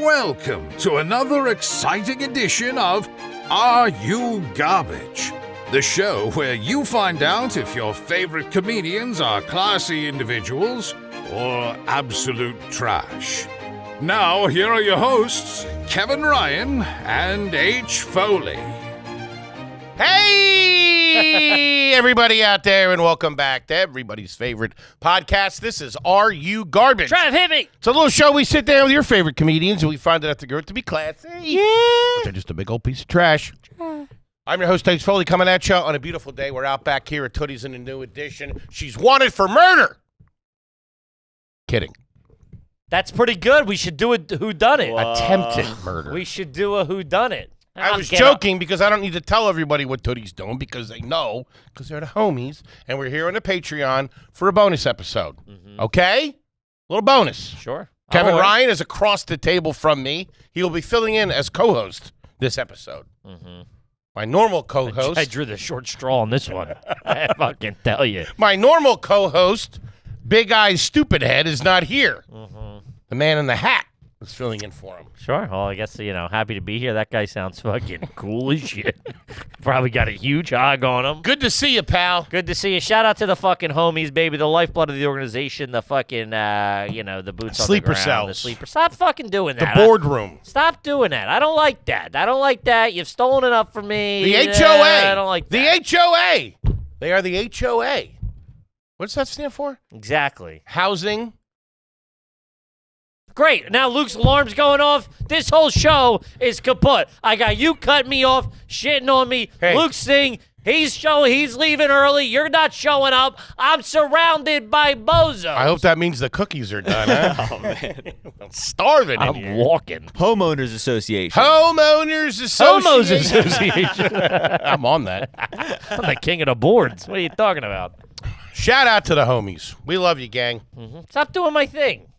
welcome to another exciting edition of Are You Garbage? The show where you find out if your favorite comedians are classy individuals or absolute trash. Now, here are your hosts, Kevin Ryan and H. Foley. Hey, everybody out there, and welcome back to everybody's favorite podcast. This is Are You Garbage? Try to hit me. It's a little show we sit down with your favorite comedians, and we find out they're to be classy. Yeah. But they're just a big old piece of trash. I'm your host, H. Foley, coming at you on a beautiful day. We're out back here at Tootie's in a new edition. She's wanted for murder. Kidding. That's pretty good. We should do a whodunit. Attempted murder. We should do a whodunit. I was joking because I don't need to tell everybody what Tootie's doing because they know, because they're the homies, and we're here on the Patreon for a bonus episode. Okay? Little bonus. Sure. Kevin Ryan is across the table from me. He will be filling in as co-host this episode. My normal co-host. I drew the short straw on this one. I fucking tell you. My normal co-host, Big Eyes Stupid Head, is not here. The man in the hat is filling in for him. Sure. Well, I guess, happy to be here. That guy sounds fucking cool as shit. Probably got a huge hog on him. Good to see you, pal. Good to see you. Shout out to the fucking homies, baby. The lifeblood of the organization. The fucking, the boots Sleeper on the ground. cells. The sleeper. Stop fucking doing The that. boardroom. Stop doing that. I don't like that. You've stolen enough from me. The HOA. I don't like that. The HOA. They are the HOA. What does that stand for? Exactly. Housing. Great. Now Luke's alarm's going off. This whole show is kaput. I got you cutting me off, shitting on me. Hey. Luke's saying he's leaving early. You're not showing up. I'm surrounded by bozos. I hope that means the cookies are done, huh? Oh, man. I'm starving in I'm here. walking. Homeowners Association. Homeowners Association. Homos Association. I'm on that. I'm the king of the boards. What are you talking about? Shout out to the homies. We love you, gang. Stop doing my thing.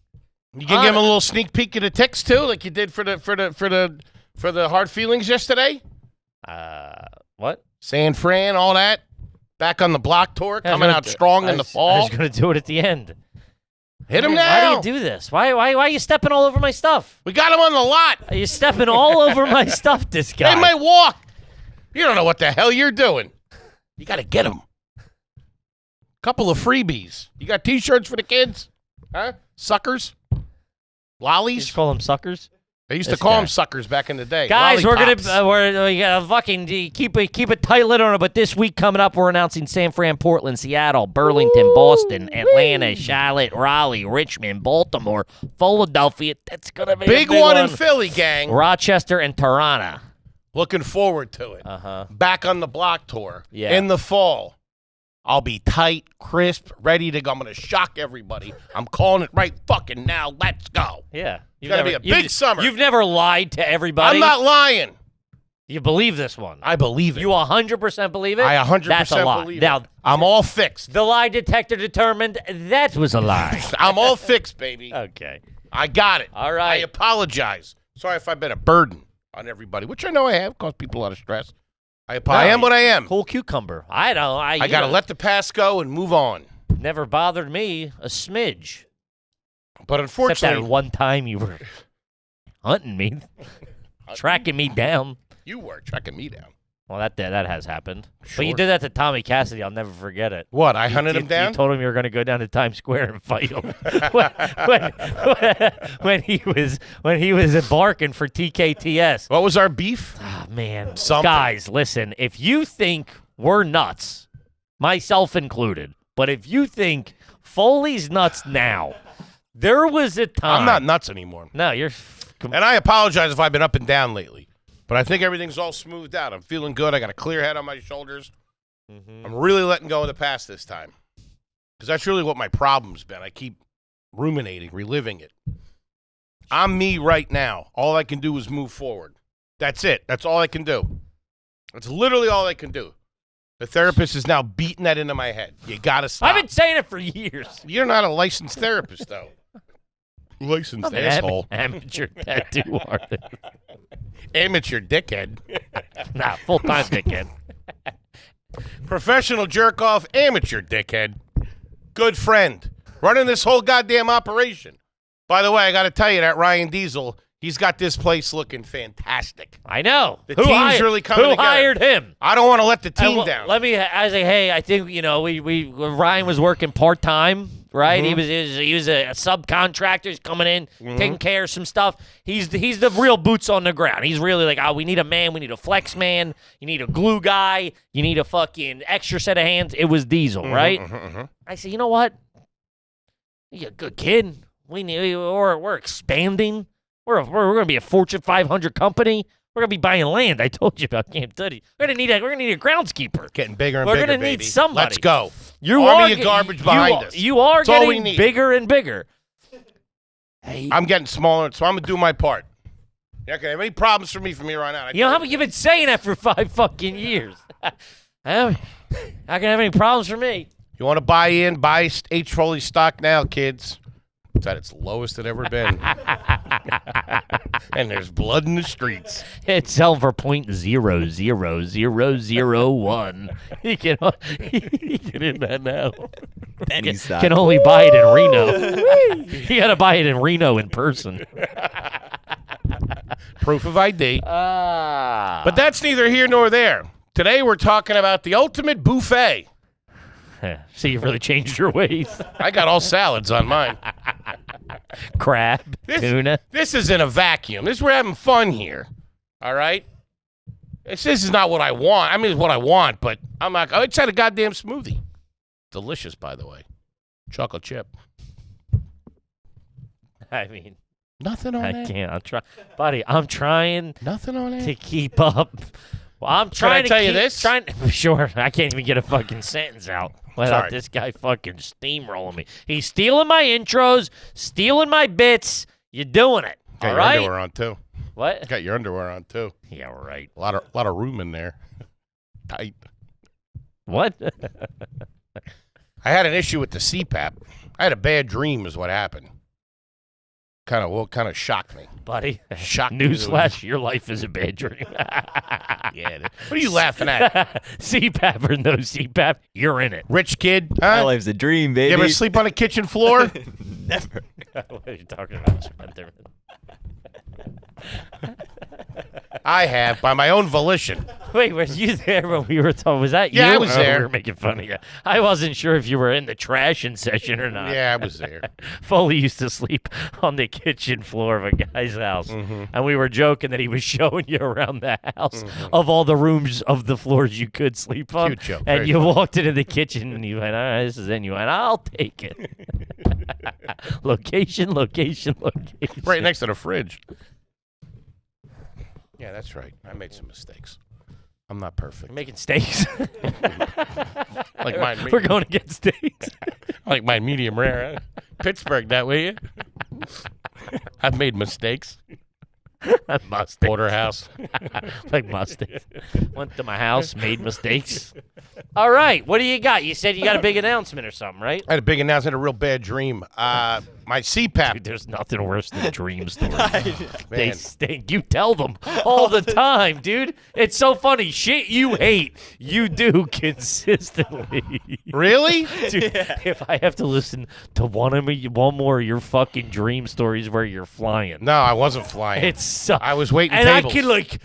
You can give them a little sneak peek of the ticks too, like you did for the hard feelings yesterday. What? San Fran, all that. Back on the block tour, coming out strong in the I fall. was going to do it at the end. Hit him Why now. do you do this? Why are you stepping all over my stuff? We got him on the lot. Are you stepping all over my stuff, this guy? They might walk. You don't know what the hell you're doing. You got to get them. Couple of freebies. You got T-shirts for the kids? Huh? Suckers? You Lollies? just call them suckers? They used to This call guy. them suckers back in the day. Guys, we're Lollipops. gonna fucking keep a tight lid on it. But this week coming up, we're announcing San Fran, Portland, Seattle, Burlington, Boston, Atlanta, Charlotte, Raleigh, Richmond, Baltimore, Philadelphia. That's gonna be Big a big one in Philly, gang. Rochester and Tirana. Looking forward to it. Back on the block tour. Yeah. In the fall. I'll be tight, crisp, ready to go. I'm going to shock everybody. I'm calling it right fucking now. Let's go. Yeah, It's going to be a big summer. You've never lied to everybody. I'm not lying. You believe this one? I believe it. You 100% believe it? I 100% That's a lie. believe Now, it. I'm all fixed. the lie detector determined that was a lie. I'm all fixed, baby. Okay. I got it. All right. I apologize. Sorry if I've been a burden on everybody, which I know I have. Caused people a lot of stress. I am what I am. Cool cucumber. I don't. I got to let the past go and move on. Never bothered me a smidge. But Except unfortunately, that one time you were hunting me, tracking me down. you were tracking me down. Well, that has happened. Sure. But you did that to Tommy Cassidy. I'll never forget it. What? I hunted him You down? told him you were going to go down to Times Square and fight him when he was barking for TKTS. What was our beef? Ah, man, Something. guys, listen. If you think we're nuts, myself included, but if you think Foley's nuts now, there was a time. I'm not nuts anymore. No, you're. And I apologize if I've been up and down lately. But I think everything's all smoothed out. I'm feeling good. I got a clear head on my shoulders. I'm really letting go of the past this time. Because that's really what my problem's been. I keep ruminating, reliving it. I'm me right now. All I can do is move forward. That's it. That's all I can do. That's literally all I can do. The therapist is now beating that into my head. You got to stop. I've been saying it for years. You're not a licensed therapist, though. Licensed I'm an asshole. amateur tattoo artist. Amateur dickhead. Nah, full-time dickhead. Professional jerk-off, amateur dickhead. Good friend. Running this whole goddamn operation. By the way, I got to tell you, that Ryan Diesel, He's got this place looking fantastic. I know. The team's really coming together. Who hired him? I don't want to let the team down. I say, hey, I think Ryan was working part time, right? Mm-hmm. He was a subcontractor. He's coming in, taking care of some stuff. He's the real boots on the ground. He's really like, we need a man, we need a flex man, you need a glue guy, you need a fucking extra set of hands. It was Diesel, right? I said, you know what? You're a good kid. We're expanding. We're going to be a Fortune 500 company. We're going to be buying land. I told you about Camp Tuddy. We're going to need a groundskeeper. Getting bigger and we're bigger, We're going to need somebody. Let's go. Army of garbage behind us. You are That's all we getting need. bigger and bigger. Hey, I'm getting smaller, so I'm going to do my part. You're not going to have any problems for me from here on out. You know how you've been saying that for 5 fucking years. Not going to have any problems for me. You want to buy H. Foley stock now, kids. It's at its lowest it ever been. And there's blood in the streets. It's selling for .0000001. You can in that now. Can only buy it in Reno. You got to buy it in Reno in person. Proof of ID. But that's neither here nor there. Today we're talking about the ultimate buffet. See, you've really changed your ways. I got all salads on mine. Crab, tuna. This is in a vacuum. We're having fun here. All right? This is not what I want. I mean, it's what I want, but I'm not. I just had a goddamn smoothie. Delicious, by the way. Chocolate chip. I mean, nothing on it. I can't. Buddy, I'm trying nothing on it to keep up. Well, I'm trying to tell you this? Sure, I can't even get a fucking sentence out without this guy fucking steamrolling me. He's stealing my intros, stealing my bits. You're doing it. Got all your right? underwear on, too. What? Got your underwear on, too. Yeah, right. A lot of room in there. Tight. What? I had an issue with the CPAP. I had a bad dream is what happened. Kind of shocked me. Buddy, shocked me. Newsflash, your life is a bad dream. Yeah. What are you laughing at? CPAP or no CPAP, you're in it. Rich kid. Huh? My life's a dream, baby. You ever sleep on a kitchen floor? Never. What are you talking about, Spencer? I have, by my own volition. Wait, were you there when we were talking? Was that you? Yeah, I was there. We were making fun of you. I wasn't sure if you were in the trashing session or not. Yeah, I was there. Foley used to sleep on the kitchen floor of a guy's house, and we were joking that he was showing you around the house of all the rooms of the floors you could sleep on. Cute joke. And Very you funny. walked into the kitchen and you went, all right, this is it. And you went, I'll take it. Location. Right next to the fridge. Yeah, that's right. I made some mistakes. I'm not perfect. You're making steaks. Like mine. We're going to get steaks. Like mine medium rare. Huh? Pittsburgh, that way. I've made mistakes. Mustache. Porterhouse. Like mustache. Went to my house, made mistakes. All right, what do you got? You said you got a big announcement or something, right? I had a big announcement, a real bad dream. My CPAP. Dude, there's nothing worse than dream stories. They Man. stink. You tell them all the time, dude. It's so funny. Shit you hate, you do consistently. Really? Dude, if I have to listen to one more of your fucking dream stories where you're flying, No, I wasn't flying. it's so. I was waiting and tables. I can like.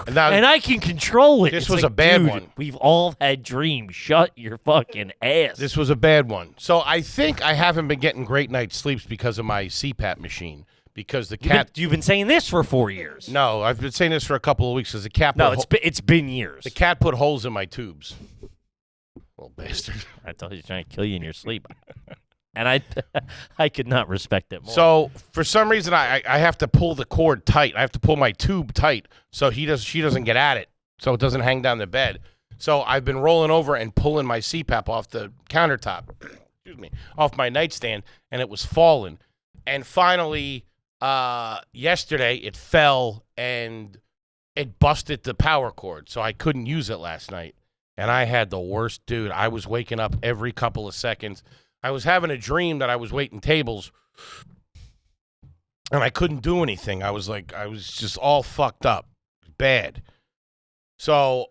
And now- And I can control it. This It's was like, a bad dude, one. We've all had dreams. Shut your fucking ass. This was a bad one. So I think I haven't been getting great night's sleeps because of my CPAP machine. Because the cat. You've been saying this for 4 years. No, I've been saying this for a couple of weeks because the cat. No, put it's been years. the cat put holes in my tubes. Little bastard. I thought he was trying to kill you in your sleep. And I could not respect it more. So for some reason, I have to pull the cord tight. I have to pull my tube tight so she doesn't get at it, so it doesn't hang down the bed. So I've been rolling over and pulling my CPAP off the countertop, excuse me, off my nightstand, and it was falling. And finally, yesterday, it fell and it busted the power cord, so I couldn't use it last night. And I had the worst, dude. I was waking up every couple of seconds. I was having a dream that I was waiting tables, and I couldn't do anything. I was just all fucked up, bad. So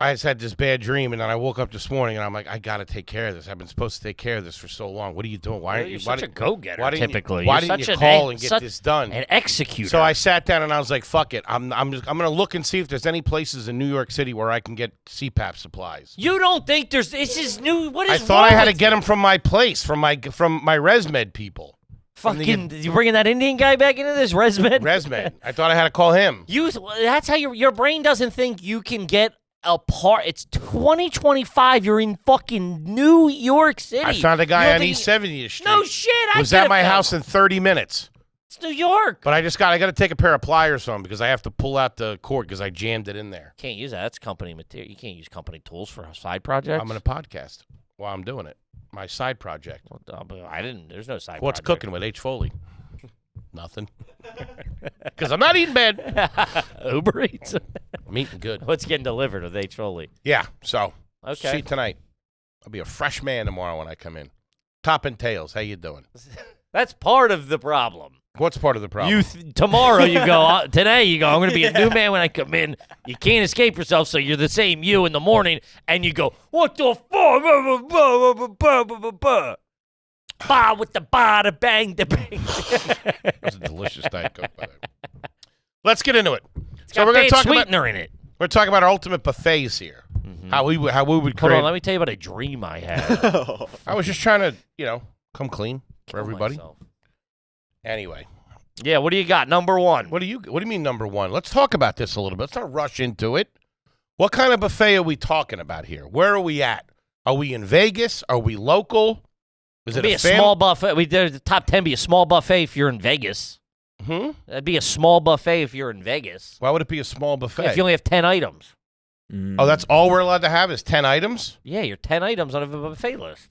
I just had this bad dream, and then I woke up this morning, and I'm like, I got to take care of this. I've been supposed to take care of this for so long. What are you doing? Why aren't you? You're such a go-getter, why didn't typically. Why You're didn't you such call and get this done? An executor. So I sat down, and I was like, fuck it. I'm gonna look and see if there's any places in New York City where I can get CPAP supplies. You don't think there's? This is new. What is? I thought I had to with get them from my place, from my ResMed people. Fucking, you bringing that Indian guy back into this, ResMed? ResMed. I thought I had to call him. That's how your brain doesn't think you can get apart. It's 2025. You're in fucking New York City. I found a guy on East 70th Street. No shit. I was at my house in 30 minutes. It's New York. But I got to take a pair of pliers from him because I have to pull out the cord because I jammed it in there. Can't use that. That's company material. You can't use company tools for side projects. I'm in a podcast while I'm doing it. My side project. Well, I didn't. There's no side. What's project. cooking with H. Foley? Nothing. Because I'm not eating bad. Uber Eats. I'm eating good. What's getting delivered with H. Foley? Yeah. So. Okay. See tonight. I'll be a fresh man tomorrow when I come in. Top and tails. How you doing? That's part of the problem. What's part of the problem? Tomorrow you go, today you go, I'm going to be a new man when I come in. You can't escape yourself, so you're the same you in the morning, and you go, what the fuck? Ba with the ba, the bang, the bang. That's a delicious Diet Coke, by the way. Let's get into it. It's got bad sweetener in it. We're talking about our ultimate buffets here. Mm-hmm. How we would create. Hold on, let me tell you about a dream I had. I was just trying to, come clean for everybody. Myself. Anyway. Yeah, what do you got? Number one. What do you mean number one? Let's talk about this a little bit. Let's not rush into it. What kind of buffet are we talking about here? Where are we at? Are we in Vegas? Are we local? Is it a small buffet? The top 10 be a small buffet if you're in Vegas. That'd be a small buffet if you're in Vegas. Why would it be a small buffet? If you only have 10 items. Oh, that's all we're allowed to have is 10 items? Yeah, you're 10 items on a buffet list.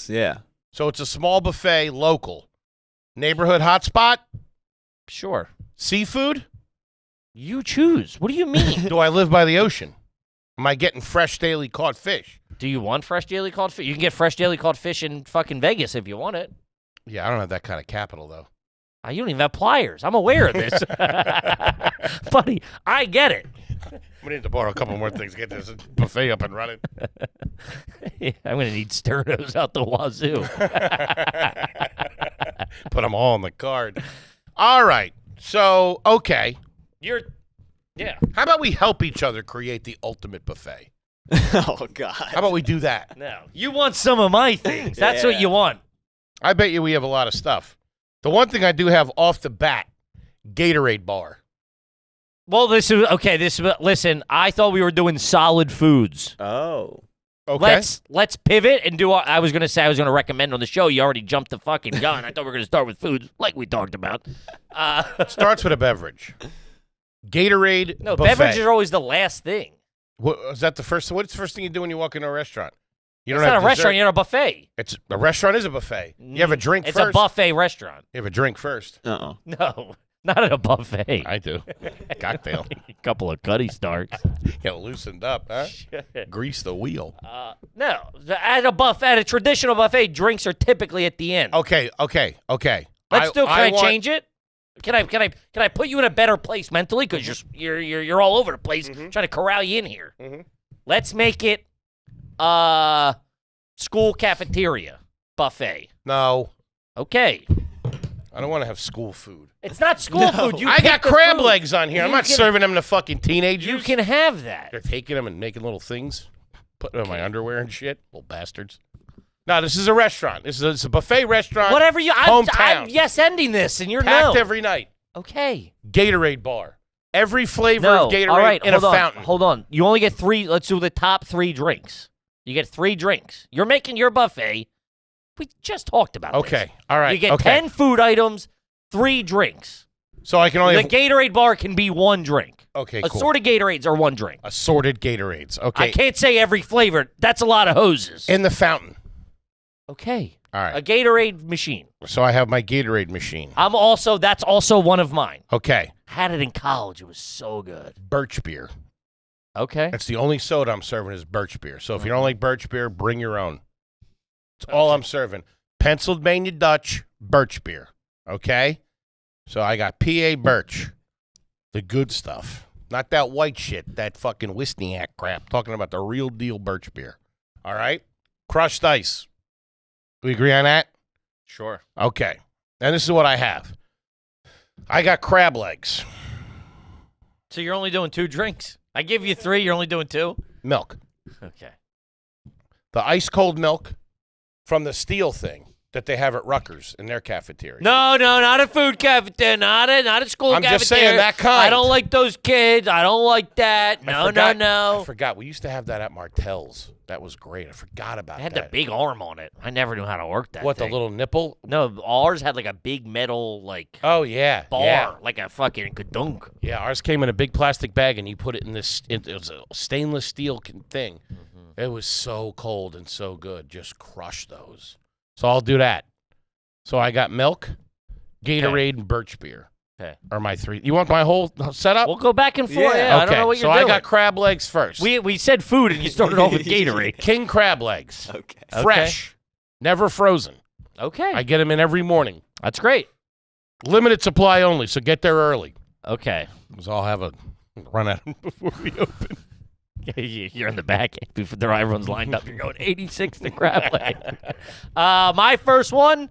Yeah. So it's a small buffet, local. Neighborhood hotspot? Sure. Seafood? You choose. What do you mean? Do I live by the ocean? Am I getting fresh daily caught fish? Do you want fresh daily caught fish? You can get fresh daily caught fish in fucking Vegas if you want it. Yeah, I don't have that kind of capital, though. You don't even have pliers. I'm aware of this. Buddy, I get it. I'm going to need to borrow a couple more things to get this buffet up and running. Yeah, I'm going to need sternos out the wazoo. Put them all on the card. All right. So, okay. Yeah. How about we help each other create the ultimate buffet? Oh, God. How about we do that? No. You want some of my things. That's what you want. I bet you we have a lot of stuff. The one thing I do have off the bat, Gatorade bar. Well, listen, I thought we were doing solid foods. Oh. Okay. Let's pivot and do I was going to recommend on the show. You already jumped the fucking gun. I thought we were going to start with foods like we talked about. Starts with a beverage. Gatorade No, buffet. beverages are always the last thing. What, is that the first? What's the first thing you do when you walk into a restaurant? You It's don't not have a restaurant. dessert. You're at a buffet. A restaurant is a buffet. You have a drink It's first. a buffet restaurant. You have a drink first. Uh-oh. No, not at a buffet. I do. Cocktail. A couple of Cuddy Starks. Get loosened up, huh? Grease the wheel. No, at a traditional buffet, drinks are typically at the end. Okay. Can I change it? Can I put you in a better place mentally? Because you're all over the place trying to corral you in here. Let's make it school cafeteria buffet. No, Okay. I don't want to have school food. It's not school food. You I pick got the crab food. legs on here. I'm You not can- serving them to fucking teenagers. You can have that. They're taking them and making little things, putting them in my underwear and shit. Little bastards. No, this is a restaurant. This is a buffet restaurant. Whatever you. Hometown. I'm yes ending this, and you're Packed no. every night. Okay. Gatorade bar. Every flavor No. of Gatorade All right. in hold a on. fountain. Hold on. You only get 3. Let's do the top 3 drinks. You get 3 drinks. You're making your buffet. We just talked about this. Okay. All right. You get okay. 10 food items, 3 drinks. So I can only The have... Gatorade bar can be 1 drink. Okay, cool. Assorted Gatorades are 1 drink. Assorted Gatorades. Okay. I can't say every flavor. That's a lot of hoses. In the fountain. Okay. All right. A Gatorade machine. So I have my Gatorade machine. That's also one of mine. Okay. Had it in college. It was so good. Birch beer. Okay. That's the only soda I'm serving is birch beer. So if you don't like birch beer, bring your own. That's all I'm serving. Pennsylvania Dutch birch beer. Okay? So I got PA Birch. The good stuff. Not that white shit, that fucking Wisniak crap. Talking about the real deal birch beer. All right? Crushed ice. We agree on that? Sure. Okay. And this is what I have. I got crab legs. So you're only doing 2 drinks? I give you 3, you're only doing 2? Milk. Okay. The ice cold milk from the steel thing that they have at Rutgers in their cafeteria. No, not a food cafeteria, not a school I'm cafeteria. just saying that kind. I don't like those kids. I don't like that. No. I forgot. We used to have that at Martell's. That was great. I forgot about It had that. the big arm on it. I never knew how to work that What, thing. the little nipple? No, ours had like a big metal Oh, yeah. bar, Yeah. like a fucking kadunk. Yeah, ours came in a big plastic bag, and you put it in this. It was a stainless steel thing. Mm-hmm. It was so cold and so good. Just crush those. So I'll do that. So I got milk, Gatorade, and birch beer. Okay. Are my 3. You want my whole setup? We'll go back and forth. Yeah. Yeah, I okay. don't know what you're so doing. I got crab legs first. We said food, and you started off with Gatorade. King crab legs. Okay. Fresh. Never frozen. Okay. I get them in every morning. That's great. Limited supply only, so get there early. Okay. Because I'll have a run at them before we open. You're in the back before everyone's lined up. You're going 86 to crab leg. My first one,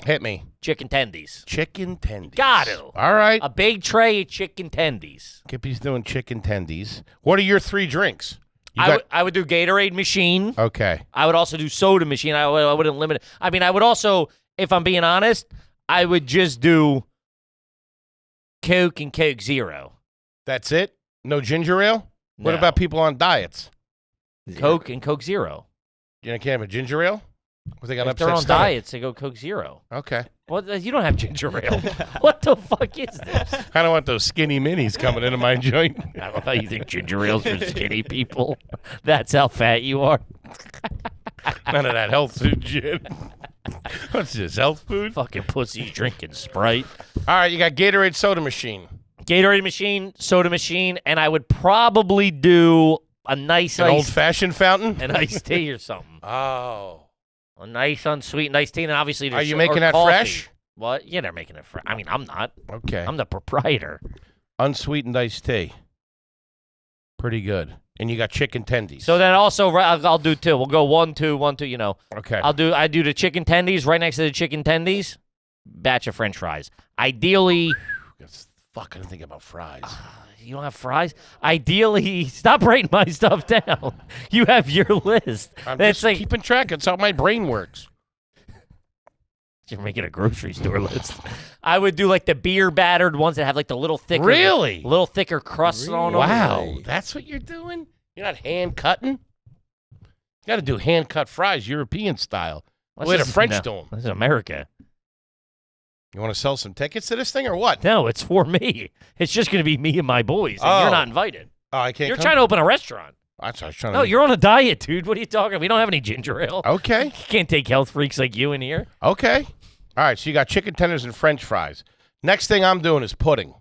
Hit me. chicken tendies. Chicken tendies. Got to. All right. A big tray of chicken tendies. Kippy's doing chicken tendies. What are your 3 drinks? You got- I would do Gatorade machine. Okay. I would also do soda machine. I wouldn't limit it. I mean, I would also, if I'm being honest, I would just do Coke and Coke Zero. That's it? No ginger ale? What No. about people on diets? Coke and Coke Zero? You can't have a ginger ale? Because they got If upset they're on stomach? diets, they go Coke Zero. Okay. What? You don't have ginger ale. What the fuck is this? I don't want those skinny minis coming into my joint. I love how you think ginger ale's for skinny people. That's how fat you are. None of that health food shit. What's this, health food? Fucking pussies drinking Sprite. All right, you got Gatorade soda machine. Gatorade machine, soda machine, and I would probably do a nice An old-fashioned fountain? an iced tea or something. Oh. A nice unsweetened iced tea, and obviously Are you making that fresh? What? Yeah, they're making it fresh. I mean, I'm not. Okay. I'm the proprietor. Unsweetened iced tea. Pretty good. And you got chicken tendies. So then also, I'll do 2. We'll go 1, 2, 1, 2. You know, Okay. I do the chicken tendies right next to the chicken tendies. Batch of French fries. Ideally, Fuck, I didn't think about fries. you don't have fries. Ideally, stop writing my stuff down. You have your list. I'm That's just like keeping track. That's how my brain works. you're making a grocery store list. I would do like the beer battered ones that have like the little thicker, Really? little thicker crust on them. Wow. That's what you're doing? You're not hand cutting? You got to do hand cut fries, European style. The way the French do them. This is America. You want to sell some tickets to this thing or what? No, it's for me. It's just going to be me and my boys, and Oh. you're not invited. Oh, I can't You're come? trying to open a restaurant. That's what I was trying No, to you're on a diet, dude. What are you talking about? We don't have any ginger ale. Okay. You can't take health freaks like you in here. Okay. All right, so you got chicken tenders and French fries. Next thing I'm doing is pudding.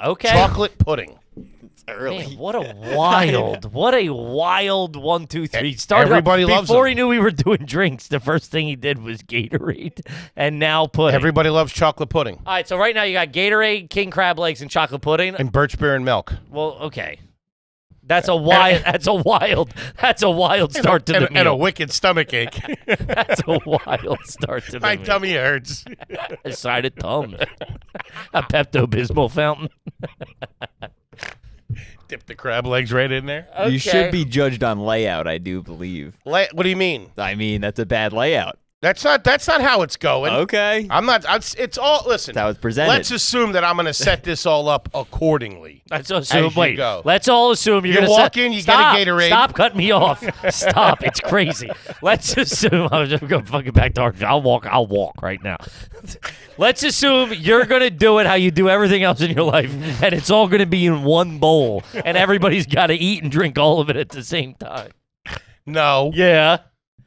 Okay. Chocolate pudding. It's early. Man, what a wild 1, 2, 3. Started Everybody up, loves before them. he knew we were doing drinks. The first thing he did was Gatorade, and now pudding. Everybody loves chocolate pudding. All right, so right now you got Gatorade, king crab legs, and chocolate pudding. And birch beer and milk. Well, okay, that's a wild. That's a wild start to the meal. And a wicked stomach ache. That's a wild start to the My meal. tummy hurts. A side of Tums. A Pepto-Bismol fountain. Dip the crab legs right in there. Okay. You should be judged on layout, I do believe. What do you mean? I mean, that's a bad layout. That's not how it's going. Okay. I'm not. It's all. Listen. That's how it's presented. Let's assume that I'm going to set this all up accordingly. Let's assume. As you Wait. go. Let's all assume you're You gonna walk set- in, you Stop, get a Gatorade. Stop cutting me off. Stop. It's crazy. Let's assume. I was just going fucking back to our. I'll walk right now. Let's assume you're gonna do it how you do everything else in your life, and it's all gonna be in one bowl, and everybody's got to eat and drink all of it at the same time. No. Yeah.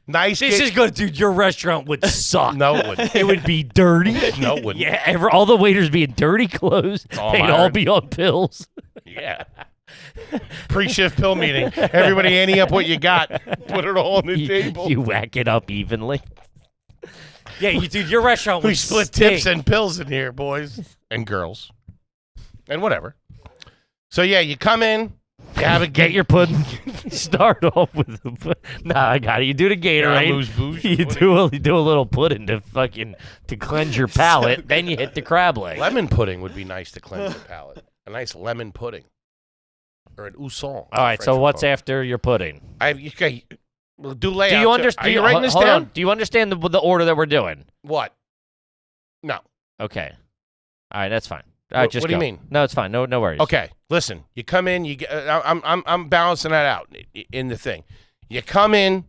Nice. This is good, dude. Your restaurant would suck. No, it wouldn't. It would be dirty. No, it wouldn't. Yeah, all the waiters be in dirty clothes. all They'd I all heard. be on pills. Yeah. Pre-shift pill meeting. Everybody ante up what you got. Put it all on the table. You whack it up evenly. Yeah, dude, your restaurant would We split stink. tips and pills in here, boys and girls, and whatever. So yeah, you come in, you have a Get your pudding. Start off with the pudding. Nah, I got it. You do the Gatorade. You do a little pudding to cleanse your palate. Then you hit the crab leg. Lemon pudding would be nice to cleanse your palate. A nice lemon pudding. Or an ousson. All right, so what's after your pudding? We'll do layouts. Do you understand? Are you writing this hold down? on. Do you understand the order that we're doing? What? No. Okay. All right, that's fine. All right, just what do you go. mean? No, it's fine. No worries. Okay, listen. You come in. You get. I'm balancing that out in the thing. You come in.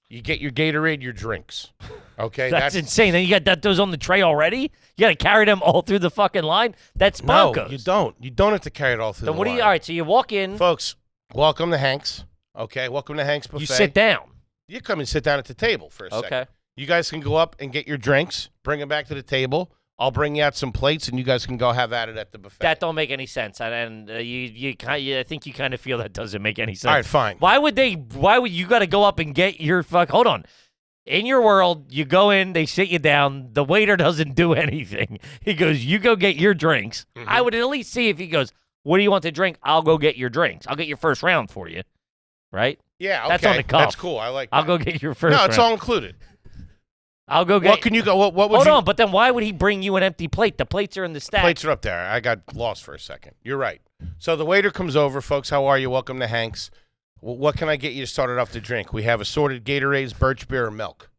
You get your Gatorade, your drinks. Okay, that's insane. Then you got those on the tray already. You got to carry them all through the fucking line. That's bonkers. No, you don't. You don't have to carry it all through. Then the what do line. you? All right, so you walk in, folks. Welcome to Hank's. Okay, welcome to Hank's buffet. you sit down. You come and sit down at the table for a second. Okay. You guys can go up and get your drinks. Bring them back to the table. I'll bring you out some plates, and you guys can go have at it at the buffet. That don't make any sense, and I think you kind of feel that doesn't make any sense. All right, fine. Why would you got to go up and get your Hold on. In your world, you go in, they sit you down. The waiter doesn't do anything. He goes, "You go get your drinks." Mm-hmm. I would at least see if he goes, "What do you want to drink?" I'll go get your drinks. I'll get your first round for you, right? Yeah, okay. That's on the cuff. That's cool. I like that. I'll go get your first. No, it's round. all included. I'll go get. What can you go? What would Hold you? on, but then why would he bring you an empty plate? The plates are in the stack. Plates are up there. I got lost for a second. You're right. So the waiter comes over. Folks, how are you? Welcome to Hank's. What can I get you to start it off to drink? We have assorted Gatorades, birch beer, and milk.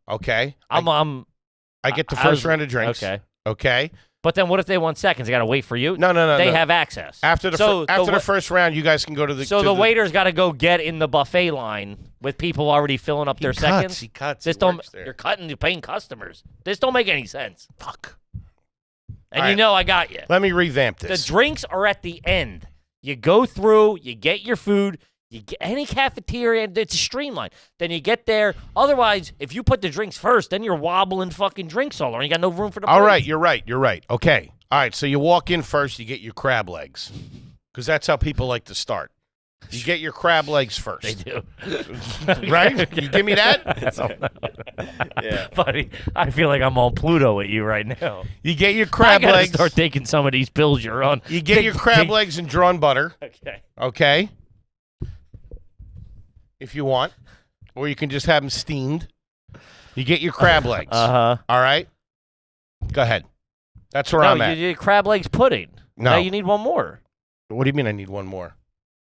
Okay. I get the first round of drinks. Okay. Okay. But then what if they want seconds? They got to wait for you? No. They have access. After the first round, you guys can go to the. So the waiter's got to go get in the buffet line with people already filling up their seconds. He cuts. You're cutting. You're paying customers. This don't make any sense. Fuck. And All you know I got you. Let me revamp this. The drinks are at the end. You go through. You get your food. You get any cafeteria. It's streamlined. Then you get there. Otherwise, if you put the drinks first, then you're wobbling fucking drinks all around. You got no room for the. All plates. right, you're right. Okay. All right, so you walk in first. You get your crab legs, because that's how people like to start. You get your crab legs first. They do. Right? You give me that? Yeah. Buddy, I feel like I'm on Pluto with you right now. You get your crab I gotta legs. start taking some of these pills you're on. You get your crab legs and drawn butter. Okay. Okay. If you want. Or you can just have them steamed. You get your crab legs. Uh-huh. All right? Go ahead. That's where I'm at. You crab legs pudding. No. Now you need one more. What do you mean I need one more?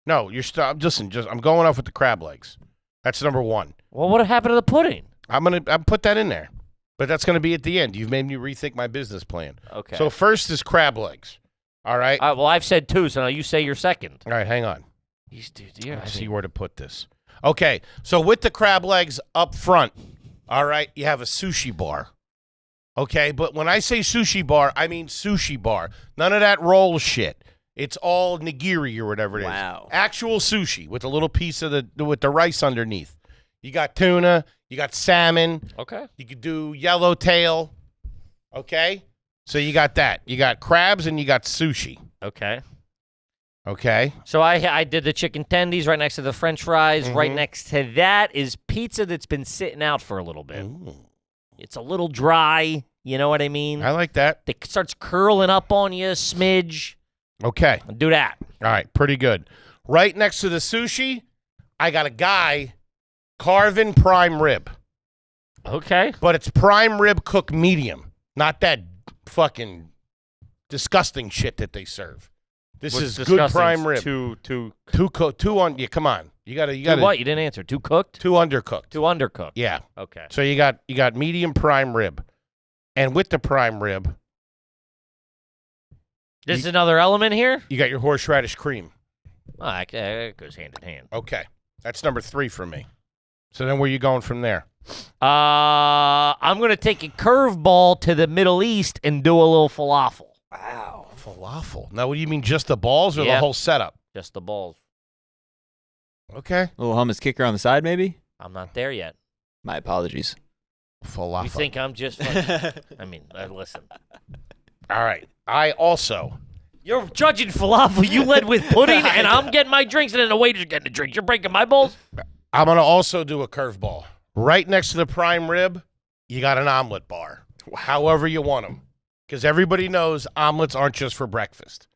No, listen, I'm going off with the crab legs. That's number one. Well, what happened to the pudding? I'll put that in there. But that's gonna be at the end. You've made me rethink my business plan. Okay. So first is crab legs. All right? Well, I've said two, so now you say your second. All right, hang on. These dudes, yeah. I see where to put this. Okay, so with the crab legs up front, all right, you have a sushi bar. Okay, but when I say sushi bar, I mean sushi bar. None of that roll shit. It's all nigiri or whatever it is. Wow. Actual sushi with a little piece of with the rice underneath. You got tuna, you got salmon. Okay. You could do yellowtail. Okay? So you got that. You got crabs and you got sushi. Okay. Okay? So I did the chicken tendies right next to the french fries. Right next to that is pizza that's been sitting out for a little bit. Ooh. It's a little dry. You know what I mean? I like that. It starts curling up on you a smidge. Okay. Do that. All right, pretty good. Right next to the sushi, I got a guy carving prime rib. Okay. But it's prime rib cooked medium, not that fucking disgusting shit that they serve. This What's is good disgusting? prime rib. Two on. Yeah, come on. You got Two what? You didn't answer. Two cooked? Two undercooked. Two undercooked. Yeah. Okay. So you got medium prime rib, and with the prime rib, This is another element here? you got your horseradish cream. Oh, that goes hand in hand. Okay, that's number 3 for me. So then where you going from there? I'm going to take a curveball to the Middle East and do a little falafel. Wow. Falafel. Now, what do you mean, just the balls or the Yep. whole setup? Just the balls. Okay. A little hummus kicker on the side, maybe? I'm not there yet. My apologies. Falafel. You think I'm just like, I mean, listen. All right. I also. You're judging falafel. You led with pudding, and I'm getting my drinks, and then the waiter's getting the drinks. You're breaking my balls? I'm going to also do a curveball. Right next to the prime rib, you got an omelet bar. However you want them. Because everybody knows omelets aren't just for breakfast.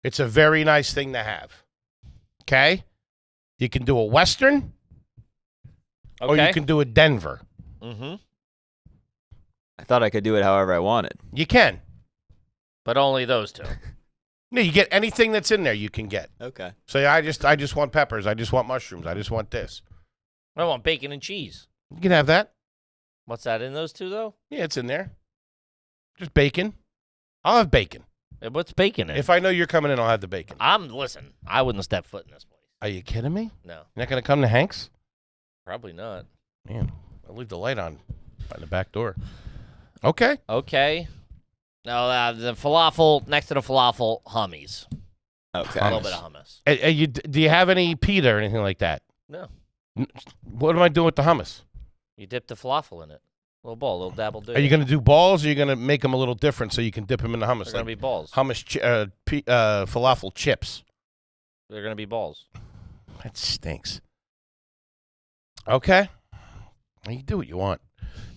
It's a very nice thing to have. Okay? You can do a Western, or you can do a Denver. Mm-hmm. I thought I could do it however I wanted. You can. But only those two. No, you get anything that's in there you can get. Okay. So I just want peppers. I just want mushrooms. I just want this. I want bacon and cheese. You can have that. What's that in those two, though? Yeah, it's in there. Just bacon. I'll have bacon. What's bacon in? If I know you're coming in, I'll have the bacon. Listen, I wouldn't step foot in this place. Are you kidding me? No, You're not going to come to Hank's? probably not. Man, I'll leave the light on by the back door. Okay. Okay. No, the falafel, next to the falafel, hummies. Okay. A little bit of hummus. Do you have any pita or anything like that? No. What am I doing with the hummus? You dip the falafel in it. Little ball, little dabble do. Are you going to do balls, or are you going to make them a little different so you can dip them in the hummus? They're going to be balls. Hummus, falafel chips. They're going to be balls. That stinks. Okay. Well, you do what you want.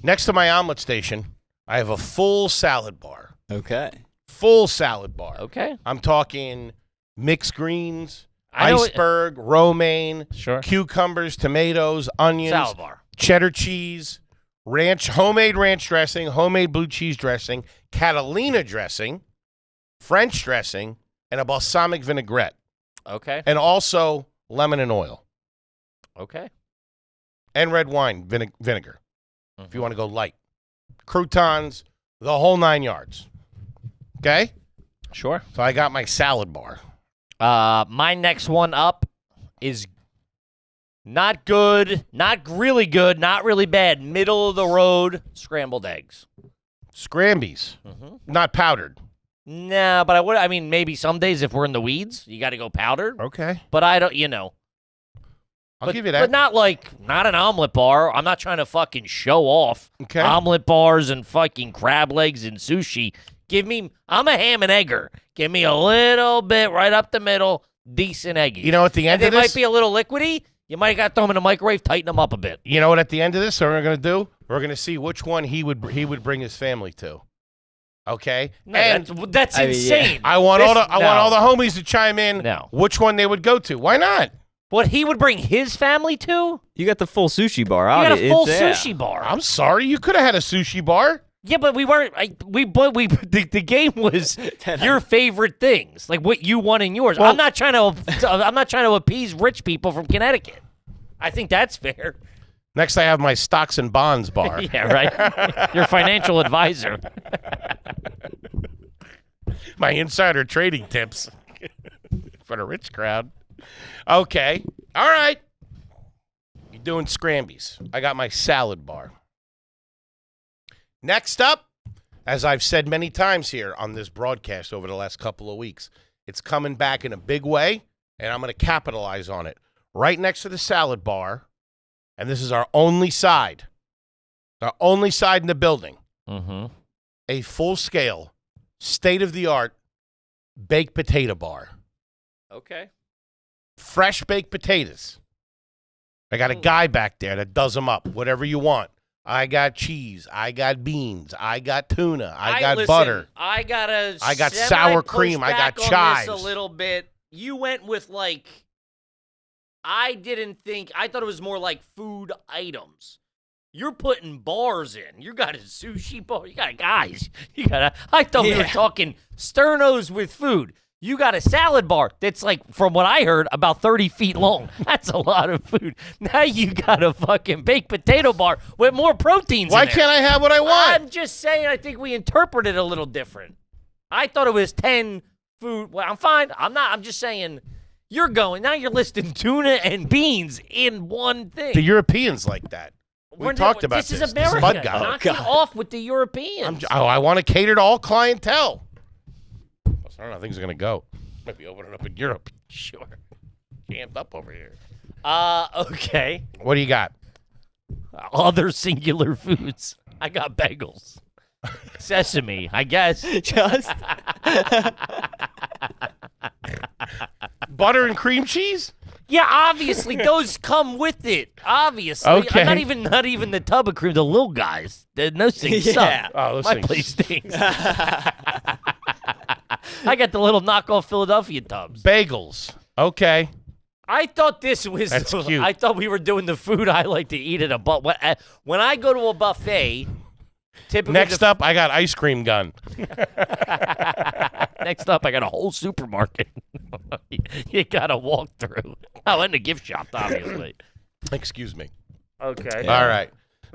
Next to my omelet station, I have a full salad bar. Okay. Full salad bar. Okay. I'm talking mixed greens, I know iceberg, romaine, Sure. cucumbers, tomatoes, onions, Salad bar. cheddar cheese, homemade ranch dressing, homemade blue cheese dressing, Catalina dressing, French dressing, and a balsamic vinaigrette. Okay. And also lemon and oil. Okay. And red wine vinegar, if you want to go light. Croutons, the whole 9 yards. Okay? Sure. So I got my salad bar. My next one up is not good, not really good, not really bad. Middle of the road scrambled eggs. Scrambies, not powdered. Nah, but I mean, maybe some days if we're in the weeds, you got to go powdered. Okay. But I don't, you know. I'll give you that. But not an omelet bar. I'm not trying to fucking show off. Okay. Omelet bars and fucking crab legs and sushi. I'm a ham and egger. Give me a little bit right up the middle, decent eggy. You know, at the end and of they this, might be a little liquidy. You might got to throw them in the microwave, tighten them up a bit. you know what? At the end of this, what we're gonna do? We're gonna see which one he would bring his family to. Okay. No, and that's I mean, insane. I want This- I want all the homies to chime in. No. Which one they would go to? Why not? What he would bring his family to? You got the full sushi bar. You got a full yeah. sushi bar. I'm sorry, you could have had a sushi bar. Yeah, but we weren't. The game was your favorite things, like what you want in yours. Well- I'm not trying to appease rich people from Connecticut. I think that's fair. Next, I have my stocks and bonds bar. Yeah, right. Your financial advisor. My insider trading tips for the rich crowd. Okay. All right. You're doing scrambies. I got my salad bar. Next up, as I've said many times here on this broadcast over the last couple of weeks, it's coming back in a big way, and I'm going to capitalize on it. Right next to the salad bar, and this is our only side in the building, Mm-hmm. a full-scale, state-of-the-art baked potato bar. Okay. Fresh baked potatoes. I got a guy back there that does them up, whatever you want. I got cheese. I got beans. I got tuna. I got butter. I got sour cream. I got chives. A little bit. You went with I thought it was more like food items. You're putting bars in. You got a sushi bar. You got guys. I thought we were talking sternos with food. You got a salad bar that's from what I heard, about 30 feet long. That's a lot of food. Now you got a fucking baked potato bar with more proteins Why in there. can't I have what I want? I'm just saying, I think we interpreted it a little different. I thought it was 10 food. Well, I'm fine. I'm not. I'm just saying, you're listing tuna and beans in one thing. The Europeans like that. We talked about this. This is America. Spud guy. Knock it off with the Europeans. I want to cater to all clientele. I don't know how things are going to go. Might be opening up in Europe. Sure. Amped up over here. Okay. What do you got? Other singular foods. I got bagels. Sesame, I guess. Just Butter and cream cheese? Yeah, obviously those come with it. Obviously, Okay. Not even the tub of cream. The little guys. Those things Yeah. suck. Oh, those My things. place stinks. I got the little knockoff Philadelphia tubs. Bagels. Okay. I thought this was. That's cute. I thought we were doing the food I like to eat at a buffet. When I go to a buffet, typically Next up, I got ice cream gun. Next up, I got a whole supermarket. You gotta walk through. Oh, and the gift shop, obviously. Excuse me. Okay. All right.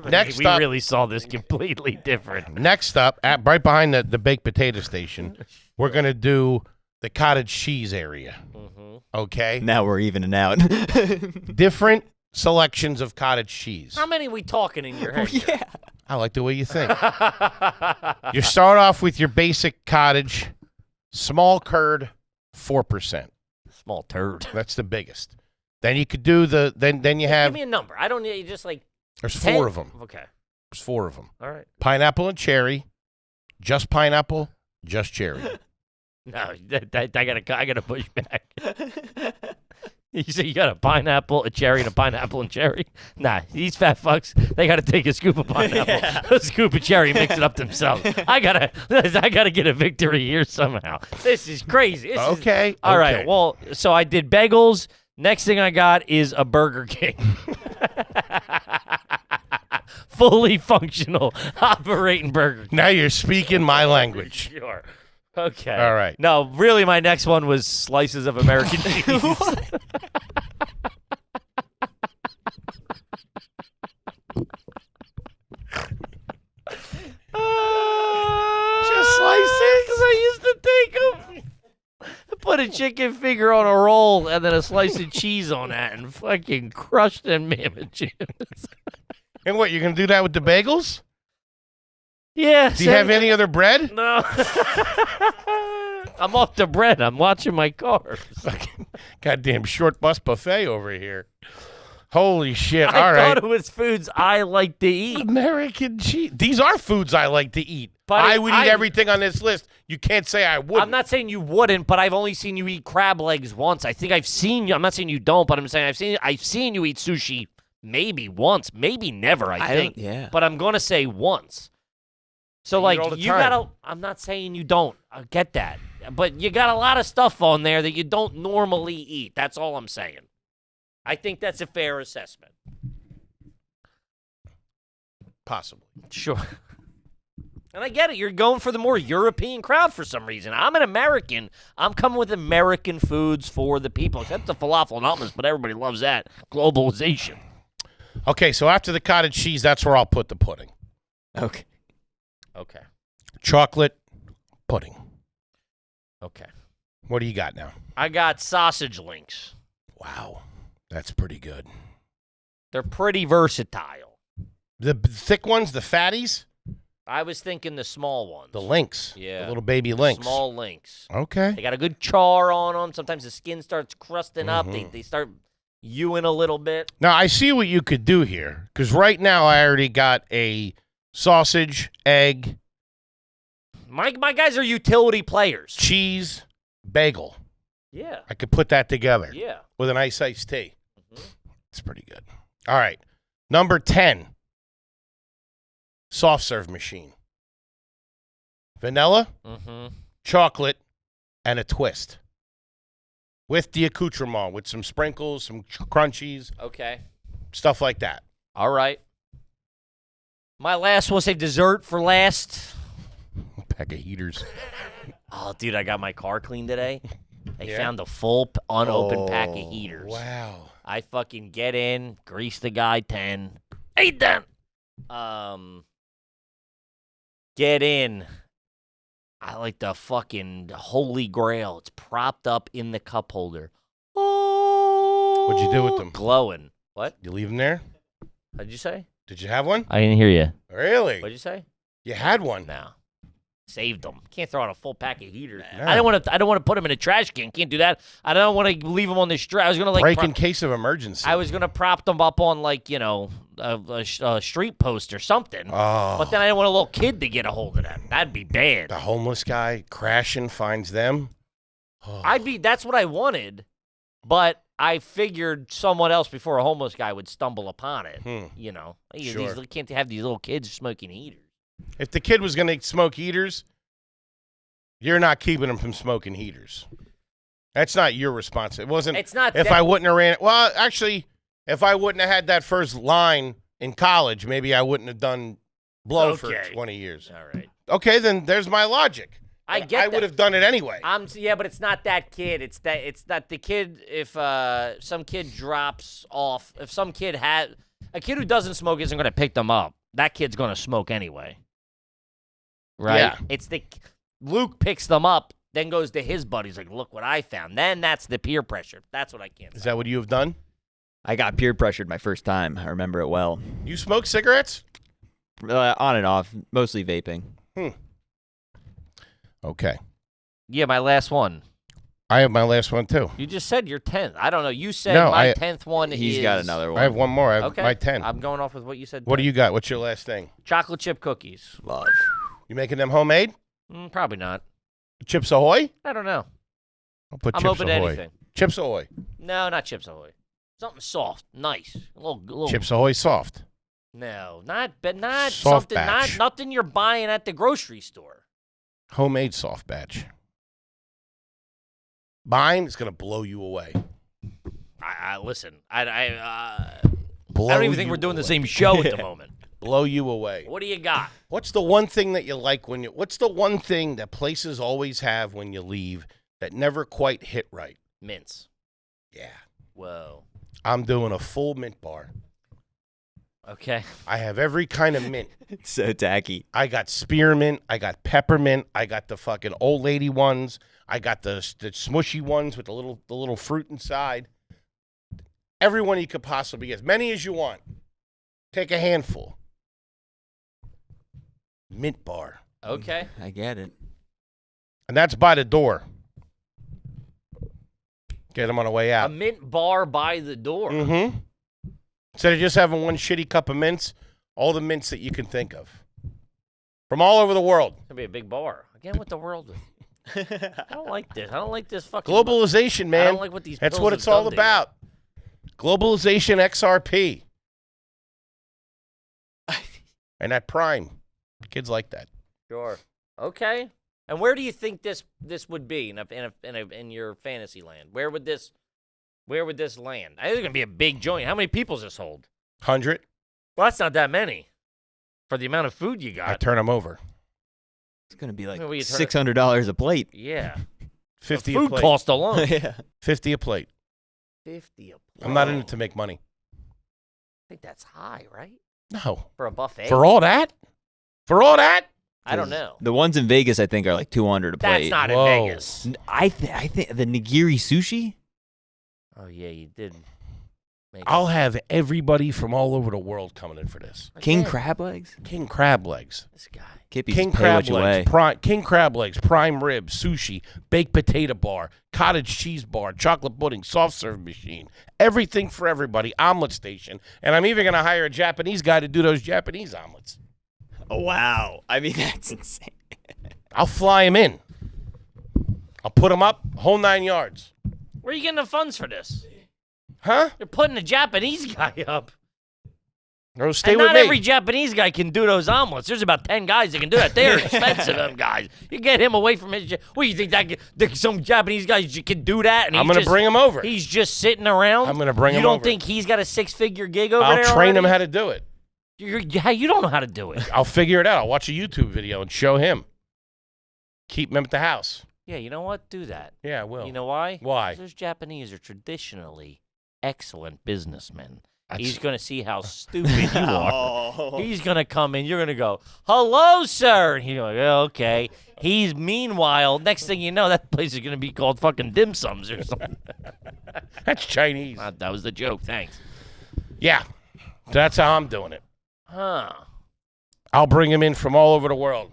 Next we up. really saw this completely different. Next up, right behind the baked potato station, we're gonna do the cottage cheese area. Okay. Now we're evening out. Different selections of cottage cheese. How many are we talking in your head? Yeah. I like the way you think. You start off with your basic cottage, small curd, 4%. Small turd. That's the biggest. Then you could do then you have Give me a number. I don't need just like. there's 10? 4 of them. Okay. There's 4 of them. All right. Pineapple and cherry, just pineapple, just cherry. No, I gotta push back. You say you got a pineapple, a cherry, and a pineapple and cherry? Nah, these fat fucks, they gotta take a scoop of pineapple, a scoop of cherry, mix it up themselves. I gotta get a victory here somehow. This is crazy. Okay. All right. Well, so I did bagels. Next thing I got is a Burger King. Fully functional operating Burger King. Now you're speaking my language. Sure. Okay. All right. No, really, my next one was slices of American cheese. Just slices. I used to take them, put a chicken finger on a roll, and then a slice of cheese on that, and fucking crush them mammoth chips. And what, you're going to do that with the bagels? Yeah. Do you have any other bread? No. I'm off the bread. I'm watching my carbs. Fucking goddamn short bus buffet over here. Holy shit. I All right. thought it was foods I like to eat. American cheese. These are foods I like to eat. But I would eat everything on this list. You can't say I wouldn't. I'm not saying you wouldn't, but I've only seen you eat crab legs once. I think I've seen you. I'm not saying you don't, but I'm saying I've seen you eat sushi maybe once, maybe never, I think. Yeah. But I'm going to say once. So, You eat like, all the you time. got to, I'm not saying you don't. I get that. But you got a lot of stuff on there that you don't normally eat. That's all I'm saying. I think that's a fair assessment. Possibly. Sure. And I get it. You're going for the more European crowd for some reason. I'm an American. I'm coming with American foods for the people, except the falafel and hummus, but everybody loves that. Globalization. Okay, so after the cottage cheese, that's where I'll put the pudding. Okay. Okay. Chocolate pudding. Okay. What do you got now? I got sausage links. Wow. That's pretty good. They're pretty versatile. The thick ones, the fatties? I was thinking the small ones. The links. Yeah. The little baby links. Small links. Okay. They got a good char on them. Sometimes the skin starts crusting up. They start ewing a little bit. Now, I see what you could do here, because right now I already got a sausage, egg, My guys are utility players. cheese, bagel. Yeah. I could put that together Yeah. with a nice iced tea. It's pretty good. All right. Number 10, soft serve machine. Vanilla, Mm-hmm. chocolate, and a twist. With the accoutrement, with some sprinkles, some crunchies, Okay. stuff like that. All right. My last, we'll say dessert for last. Pack of heaters. Oh, dude, I got my car cleaned today. They Yeah? found a full unopened pack of heaters. Wow. I fucking get in, grease the guy 10. 8 then. Get in. I like the fucking holy grail. It's propped up in the cup holder. Oh. What'd you do with them? Glowing. What? You leave them there? What'd you say? Did you have one? I didn't hear you. Really? What'd you say? You had one. No. Saved them. Can't throw out a full pack of heaters. No. I don't want to put them in a trash can. Can't do that. I don't want to leave them on the street. I was gonna Break in case of emergency. I was gonna prop them up on like a street post or something. Oh. But then I didn't want a little kid to get a hold of them. That'd be bad. The homeless guy crashing finds them. Oh. That's what I wanted, but I figured someone else before a homeless guy would stumble upon it. You know, Sure. These can't have these little kids smoking heaters. If the kid was going to smoke heaters, You're not keeping them from smoking heaters. That's not your responsibility. It wasn't. It's not. If I wouldn't have ran it. Well, actually, if I wouldn't have had that first line in college, maybe I wouldn't have done blow for 20 years. All right. Okay, then there's my logic. I get I would have done it anyway. Yeah, but it's not that kid. It's that the kid. If some kid drops off, if some kid had a kid who doesn't smoke isn't going to pick them up. That kid's going to smoke anyway. Right? Yeah. It's Luke picks them up, then goes to his buddies like, "Look what I found." Then that's the peer pressure. That's what I can't. Is that what you have done? I got peer pressured my first time. I remember it well. You smoke cigarettes? On and off, mostly vaping. Okay. Yeah, my last one. I have my last one too. You just said your 10th. I don't know. You said No, my 10th one He's is... got another one. I have one more. I have Okay. my 10. I'm going off with what you said. What do you got? What's your last thing? Chocolate chip cookies. Love. You making them homemade? Probably not. Chips Ahoy? I don't know. I'll put I'm Chips open to Ahoy. anything. Chips Ahoy. No, not Chips Ahoy. Something soft, nice. A little. Chips Ahoy soft. No, not Soft something. batch. Not nothing you're buying at the grocery store. Homemade soft batch. Mine is going to blow you away. Listen. I Blow don't even think you we're doing the away. same show at the moment. Blow you away. What do you got? What's the one thing that you like what's the one thing that places always have when you leave that never quite hit right? Mints. Yeah. Whoa. I'm doing a full mint bar. Okay. I have every kind of mint. It's so tacky. I got spearmint. I got peppermint. I got the fucking old lady ones. I got the smushy ones with the little fruit inside. Every one you could possibly get. As many as you want. Take a handful. Mint bar. Okay. I get it. And that's by the door. Get them on the way A out. mint bar by the door. Mm-hmm. Instead of just having one shitty cup of mints, all the mints that you can think of. From all over the world. It's gonna be a big bar. Again with the world. I don't like this. I don't like this fucking Globalization, man. I don't like what these That's pills what have it's all done to you. about. Globalization XRP. And that Prime. Kids like that. Sure. Okay. And where do you think this would be in your fantasy land? Where would this land? I think it's gonna be a big joint. How many people's this hold? 100. Well, that's not that many for the amount of food you I got. turn them over. It's gonna be like Well, you turn- $600 a plate. Yeah. 50 the a food plate. cost alone. Yeah. 50 a plate. 50 a plate. I'm not in it to make money. I think that's high, right? No. For a buffet. For all that? For all that? I don't know. The ones in Vegas, I think, are like $200 a plate. That's not Whoa. in Vegas. I think the nigiri sushi. Oh yeah, you did. I'll have everybody from all over the world coming in for this. King crab legs. King crab legs. This guy. Kippy, King just pay crab what you legs, weigh. King crab legs, prime rib, sushi, baked potato bar, cottage cheese bar, chocolate pudding, soft serve machine, everything for everybody, omelet station, and I'm even going to hire a Japanese guy to do those Japanese omelets. Oh, wow. I mean, that's insane. I'll fly him in. I'll put him up, whole 9 yards. Where are you getting the funds for this? Huh? You're putting a Japanese guy up. No, stay And with not me. every Japanese guy can do those omelets. There's about 10 guys that can do that. They're expensive, them guys. You get him away from his... What, you think that some Japanese guys can do that? And I'm going going to bring him over. He's just sitting around? I'm gonna bring him You don't over. think he's got a 6-figure gig over I'll there train him already? how to do it. You don't know how to do it. I'll figure it out. I'll watch a YouTube video and show him. Keep him at the house. Yeah, you know what? Do that. Yeah, I will. You know why? Why? 'Cause those Japanese are traditionally excellent businessmen. That's- He's going to see how stupid you are. Oh. He's going to come in. You're going to go, hello, sir. And he's like, yeah, okay. Meanwhile, next thing you know, that place is going to be called fucking dim sums or something. That's Chinese. That was the joke. Thanks. Yeah. That's how I'm doing it. Huh. I'll bring him in from all over the world.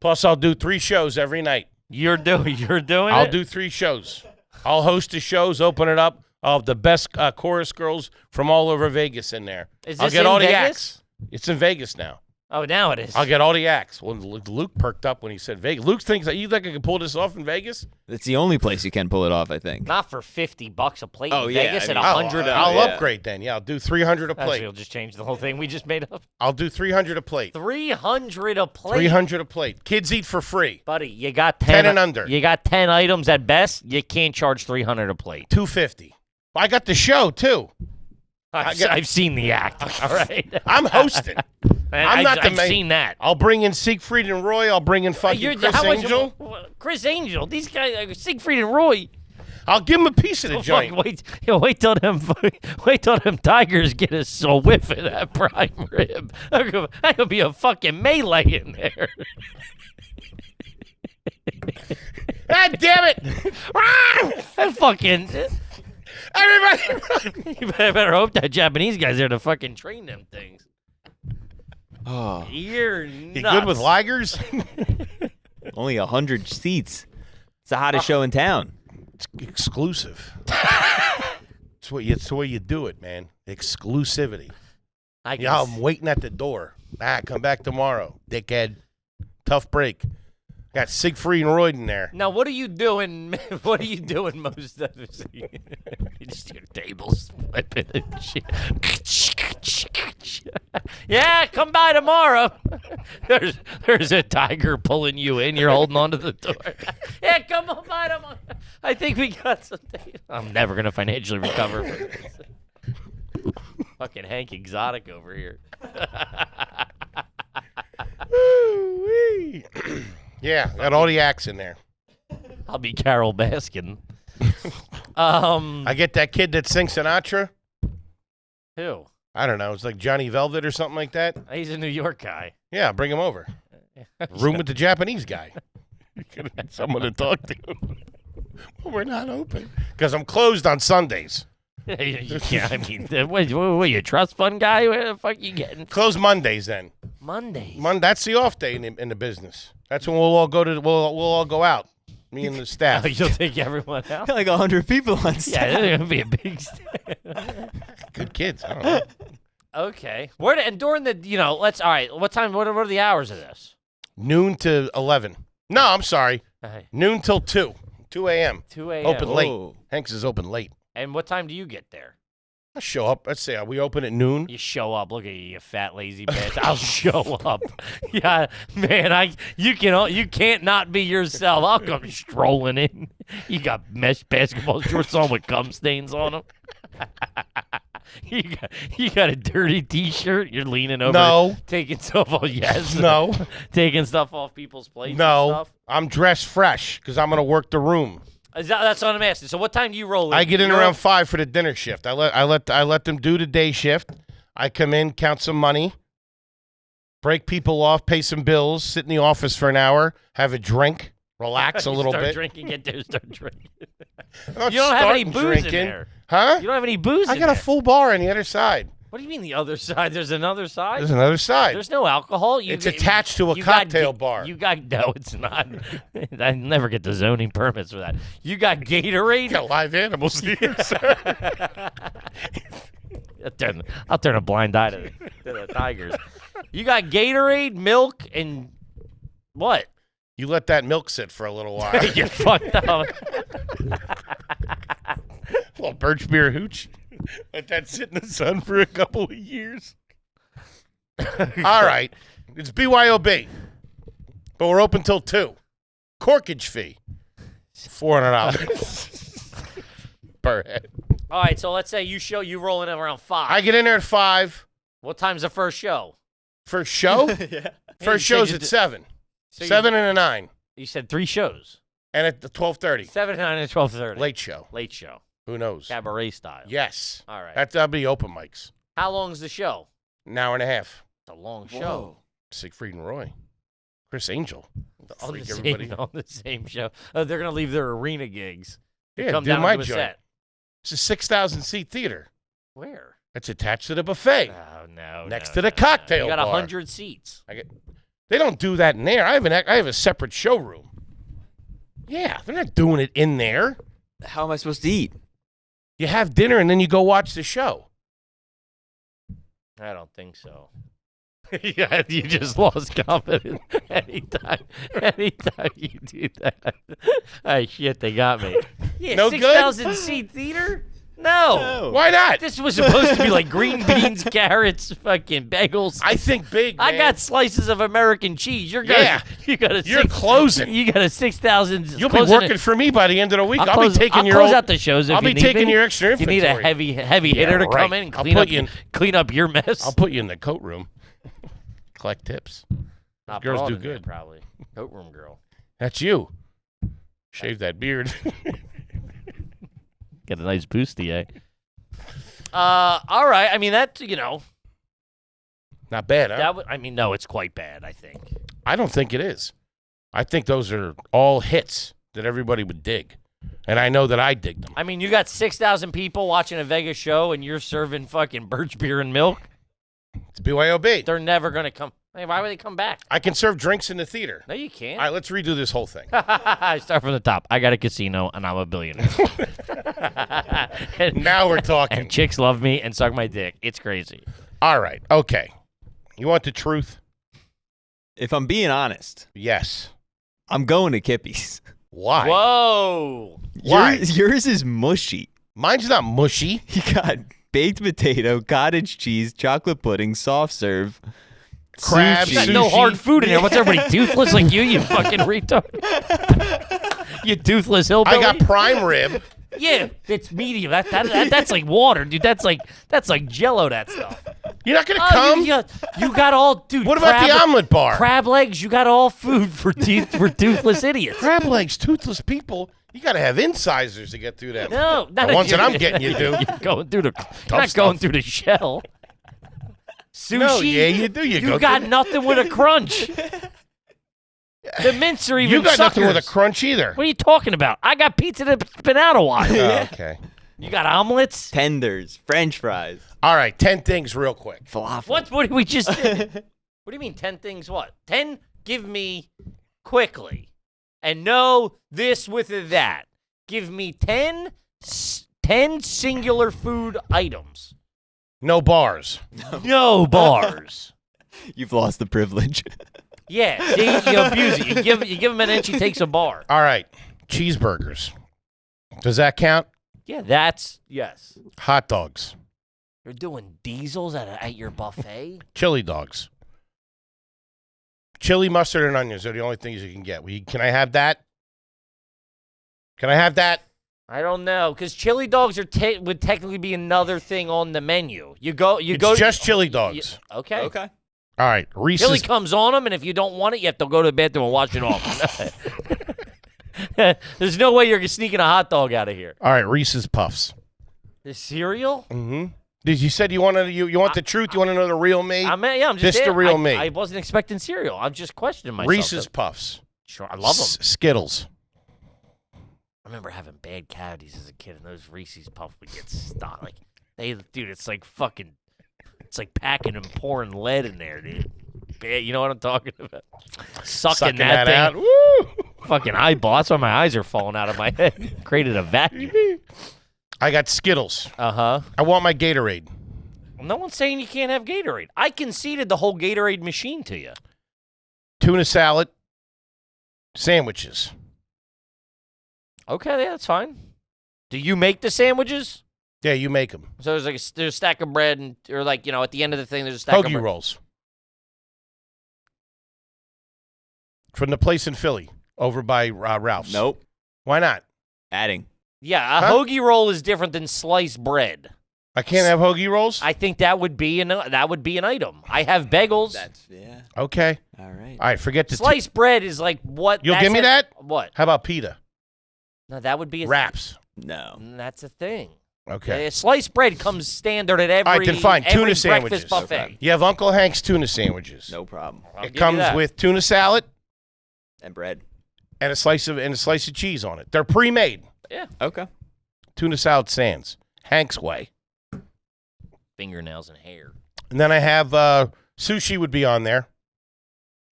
Plus, I'll do 3 shows every night. You're doing I'll it? do 3 shows. I'll host the shows, open it up. I'll have the best chorus girls from all over Vegas in there. Is I'll this get in all the Vegas? acts. It's in Vegas now. Oh, now it is. I'll get all the acts. Well, Luke perked up when he said Vegas. Luke thinks that you think I can pull this off in Vegas? It's the only place you can pull it off, I think. Not for $50 a plate Oh, in yeah, Vegas I and mean, $100. I'll yeah. upgrade then. Yeah, I'll do 300 a Actually, plate. you'll just change the whole thing we just made up. I'll do 300 a plate. 300 a plate. 300 a plate. Kids eat for free. Buddy, you got 10 and under. You got 10 items at best. You can't charge 300 a plate. 250. I got the show too. I've seen the act. All right. I'm hosting. I'm not the I've main. seen that. I'll bring in Siegfried and Roy. I'll bring in fucking Chris Angel. Chris Angel. These guys, Siegfried and Roy. I'll give him a piece of the joint. Wait till them Tigers get a whiff of that prime rib. That could be a fucking melee in there. God damn it! That fucking. Everybody! You better hope that Japanese guy's there to fucking train them things. Oh, You're You nuts. good with ligers? only 100 seats. It's the hottest show in town. It's exclusive. It's the way you do it, man. Exclusivity. I Yeah, I'm waiting at the door. Come back tomorrow, dickhead. Tough break. Got Siegfried and Roy in there. Now, what are you doing? What are you doing most of the You just hear tables flipping and shit. Yeah, come by tomorrow. There's a tiger pulling you in. You're holding onto the door. Yeah, come on by tomorrow. I think we got something. I'm never gonna financially recover from this. Fucking Hank Exotic over here. Woo-wee. Yeah, got all the acts in there. I'll be Carol Baskin. I get that kid that sings Sinatra. Who? I don't know. It's like Johnny Velvet or something like that. He's a New York guy. Yeah, bring him over. Room with the Japanese guy. Someone to talk to. Well, we're not open. Because I'm closed on Sundays. Yeah, I mean, what, you a trust fund guy? Where the fuck you getting? Closed Mondays then. Mondays. That's the off day in the business. That's when we'll all go to we'll all go out. Me and the staff. Oh, you'll take everyone out? Like 100 people on staff. Yeah, there's gonna be a big. Good kids. I don't know. Okay. And during the, let's. All right. What time? What are the hours of this? Noon to 11. No, I'm sorry. Hey, Noon till 2. 2 a.m. 2 a.m. Open late. Whoa. Hanks is open late. And what time do you get there? I'll show up. Let's say we open at noon. You show up. Look at you, you fat lazy bitch. I'll show up. Yeah, man. You can't not be yourself. I'll come strolling in. You got mesh basketball shorts on with cum stains on them. You got a dirty T-shirt. You're leaning over. No. Taking stuff off. Yes. No. Taking stuff off people's plates. And No. stuff. I'm dressed fresh because I'm gonna work the room. That's what I'm asking. So what time do you roll in? I get in You're around up- 5 for the dinner shift. I let them do the day shift. I come in, count some money, break people off, pay some bills, sit in the office for an hour, have a drink, relax a little start bit. Drinking, get there, start drinking. I'm not You don't have any starting booze drinking. in there. Huh? You don't have any booze I in got there. a full bar on the other side. What do you mean the other side? There's another side? There's another side. There's no alcohol. It's attached to a you got cocktail bar. You got no, it's not. I never get the zoning permits for that. You got Gatorade. got live animals here, sir. I'll turn a blind eye to the Tigers. You got Gatorade, milk, and what? You let that milk sit for a little while. You fucked up. Little birch beer hooch. Let that sit in the sun for a couple of years. All right. It's BYOB. But we're open till 2. Corkage fee. $400 per head. All right, so let's say you roll in around 5. I get in there at 5. What time's the first show? First show? Yeah. First you said show's you at did- 7. So 7 and a 9. You said 3 shows. And at the 12:30. 7, 9, and 12:30. Late show. Late show. Who knows? Cabaret style. Yes. All right. That'll be open mics. How long's the show? An hour and a half. It's a long show. Whoa. Siegfried and Roy. Chris Angel. On Freak the, everybody. same, on the same show. They're going to leave their arena gigs. to Yeah, come do down my and do a joint. set. It's a 6,000 seat theater. Where? It's attached to the buffet. No. Next no, to the no, cocktail You got bar. 100 seats. They don't do that in there. I have a separate showroom. Yeah, they're not doing it in there. How am I supposed to eat? You have dinner and then you go watch the show. I don't think so. Yeah, you just lost confidence anytime you do that. Oh, shit, they got me. Yeah, No 6,000 seat theater? No. Why not? This was supposed to be like green beans, carrots, fucking bagels. I think big, man. I got slices of American cheese. You're closing. You got a 6,000. You'll be working for me by the end of the week. I'll close, be taking I'll your close old, out the shows. If I'll you be need taking me. your extra If you need a inventory. heavy hitter to come in and clean up your mess. I'll put you in the coat room. Collect tips. Not girls broad do in there, good. probably. Coat room girl. That's you. Shave that beard. Get a nice boosty, eh? All right. I mean, that's, Not bad, huh? no, it's quite bad, I think. I don't think it is. I think those are all hits that everybody would dig. And I know that I dig them. I mean, you got 6,000 people watching a Vegas show and you're serving fucking birch beer and milk. It's BYOB. They're never going to come. Hey, why would they come back? I can serve drinks in the theater. No, you can't. All right, let's redo this whole thing. I start from the top. I got a casino and I'm a billionaire. Now we're talking. And chicks love me and suck my dick. It's crazy. All right, okay. You want the truth? If I'm being honest, Yes. I'm going to Kippy's. Why? Whoa. Why? Yours is mushy. Mine's not mushy. You got baked potato, cottage cheese, chocolate pudding, soft serve, Crab, You got sushi. no Sushi. hard food in there. What's everybody toothless like you fucking retard? You toothless hillbilly. I got prime rib. Yeah, it's medium. That's like water, dude. That's like Jello. That stuff. You're not going to Oh, come? you got all, dude. What about the omelet bar? Crab legs. You got all food for toothless idiots. Crab legs, toothless people. You got to have incisors to get through them. No, not The ones that I'm getting, you do. You're going through the. You're not going stuff. through the shell. Sushi. No, yeah, you do. You got nothing with a crunch. The mints are even. You got nothing with a suckers. crunch either. What are you talking about? I got pizza that's been out a while. Oh, okay. You got omelets? tenders, French fries, All right, 10 things real quick. falafel. What did we just did? What do you mean 10 things what? 10 give me quickly. And no this with that. Give me 10 singular food items. No bars. No bars. You've lost the privilege. Yeah, see, you abuse it. You give him an inch, he takes a bar. All right, cheeseburgers. Does that count? Yeah, that's yes. Hot dogs. You're doing diesels at your buffet? Chili dogs. Chili, mustard, and onions are the only things you can get. Can I have that? Can I have that? I don't know, because chili dogs would technically be another thing on the menu. It's just chili dogs. Okay. Okay. All right, Reese's. Chili comes on them, and if you don't want it, you have to go to the bathroom and wash it off. There's no way you're sneaking a hot dog out of here. All right, Reese's Puffs. The cereal? Mm-hmm. Did you said you want the truth? You want to know the real me? I'm just This the real me. I wasn't expecting cereal. I'm just questioning myself. Reese's Puffs. Sure, I love them. Skittles. I remember having bad cavities as a kid, and those Reese's Puffs would get stuck. Like, dude, it's like fucking, it's like packing and pouring lead in there, dude. Bad, you know what I'm talking about? Sucking that thing. out. Woo! Fucking eyeball. That's why my eyes are falling out of my head. Created a vacuum. I got Skittles. Uh-huh. I want my Gatorade. No one's saying you can't have Gatorade. I conceded the whole Gatorade machine to you. Tuna salad. Sandwiches. Okay, yeah, that's fine. Do you make the sandwiches? Yeah, you make them. So there's a stack of bread, and or like at the end of the thing, there's a stack of Hoagie bread. rolls. From the place in Philly, over by Ralph's. Nope. Why not? Adding. Yeah, a Huh? hoagie roll is different than sliced bread. I can't have hoagie rolls? I think that would be an item. I have bagels. Yeah. Okay. All right. All right, forget the Sliced bread is like what? You'll that's give me that? What? How about pita? No, that would be a Wraps. No. That's a thing. Okay. Sliced bread comes standard at every. All right, then fine. every Tuna sandwiches. breakfast buffet. Okay. You have Uncle Hank's tuna sandwiches. No problem. I'll give It you comes that. with tuna salad And bread. and a slice of cheese on it. They're pre-made. Yeah. Okay. Tuna salad sans. Hank's way. Fingernails and hair. And then I have sushi would be on there.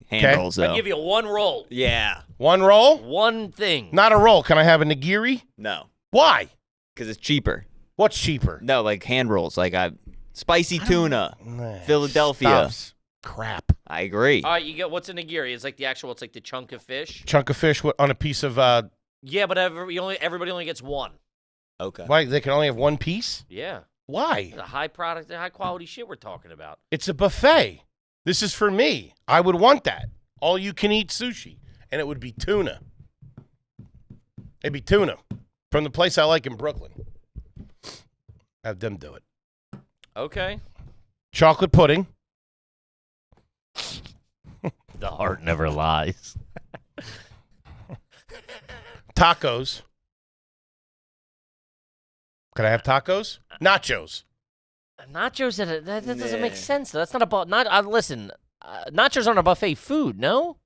Hand Okay. rolls, I though. give you one roll. Yeah. One roll? One thing. Not a roll. Can I have a nigiri? No. Why? Because it's cheaper. What's cheaper? No, like hand rolls. Like spicy tuna. Philadelphia. Stop crap. I agree. All right, you get what's a nigiri? It's like the actual. It's like the chunk of fish. Chunk of fish on a piece of. Yeah, but everybody only gets one. Okay. Why they can only have one piece? Yeah, Why? the high product, the high quality shit we're talking about. It's a buffet. This is for me. I would want that. All you can eat sushi, and it would be tuna. It'd be tuna from the place I like in Brooklyn. Have them do it. Okay. Chocolate pudding. The heart never lies. Tacos. Can I have tacos? Nachos. Nachos, that doesn't make Nah. sense. Though. That's not a listen, nachos aren't a buffet food, no?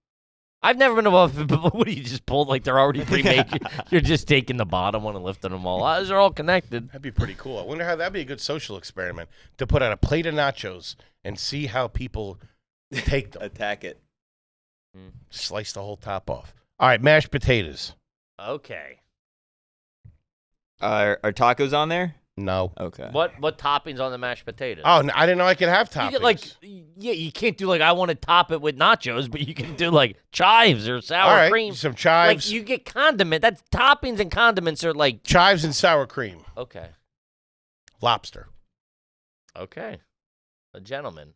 I've never been to a buffet, but what do you just pull like they're already pre-made? You're just taking the bottom one and lifting them all. Those are all connected. That'd be pretty cool. I wonder how that'd be a good social experiment to put out a plate of nachos and see how people take them. Attack it. Slice the whole top off. All right, mashed potatoes. Okay. Are tacos on there? No. Okay. What toppings on the mashed potatoes? Oh, I didn't know I could have You toppings. get like, yeah, you can't do like I want to top it with nachos, but you can do like chives or sour All right, cream. some Like chives. you get condiment. That's toppings and condiments are like Chives and sour cream. okay, Lobster. okay, a gentleman.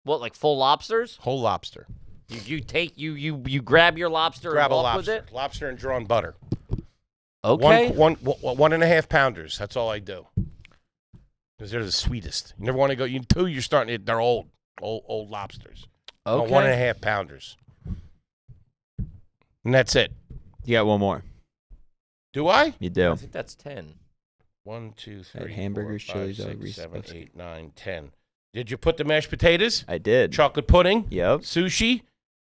What like full lobsters? Whole lobster. You grab your lobster Grab and a walk lobster. with it. Lobster and drawn butter. Okay. 1.5 pounders. That's all I do. Because they're the sweetest. You never want to go. You're starting it. They're old lobsters. Okay. 1.5 pounders. And that's it. You got one more. Do I? You do. I think that's 10. 1, 2, Got 3, hamburgers, 4, 5, chili dog, 6, Reese's 7, Puffs. 8, 9, 10. Did you put the mashed potatoes? I did. Chocolate pudding? Yep. Sushi?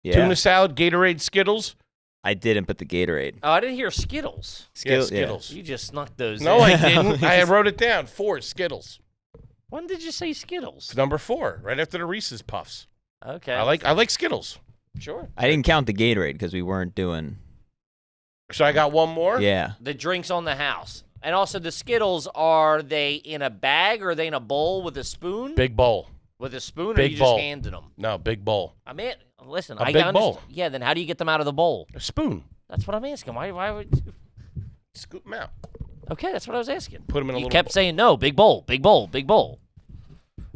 Yeah. Tuna salad? Gatorade? Skittles? I didn't put the Gatorade. Oh, I didn't hear Skittles. Skittles. You just snuck those. No, in. I didn't. I wrote it down. 4 Skittles. When did you say Skittles? It's number 4, right after the Reese's Puffs. Okay. I like Skittles. Sure. I didn't count the Gatorade because we weren't doing. So I got one more? Yeah. The drinks on the house. And also the Skittles, are they in a bag or are they in a bowl with a spoon? Big bowl. With a spoon or Big you bowl. just handed them? No, big bowl. I mean, listen. A I big understand. bowl. Yeah, then how do you get them out of the bowl? A spoon. That's what I'm asking. Why would... Scoop them out. Okay, that's what I was asking. Put them in a You little kept bowl. saying no. Big bowl, big bowl, big bowl.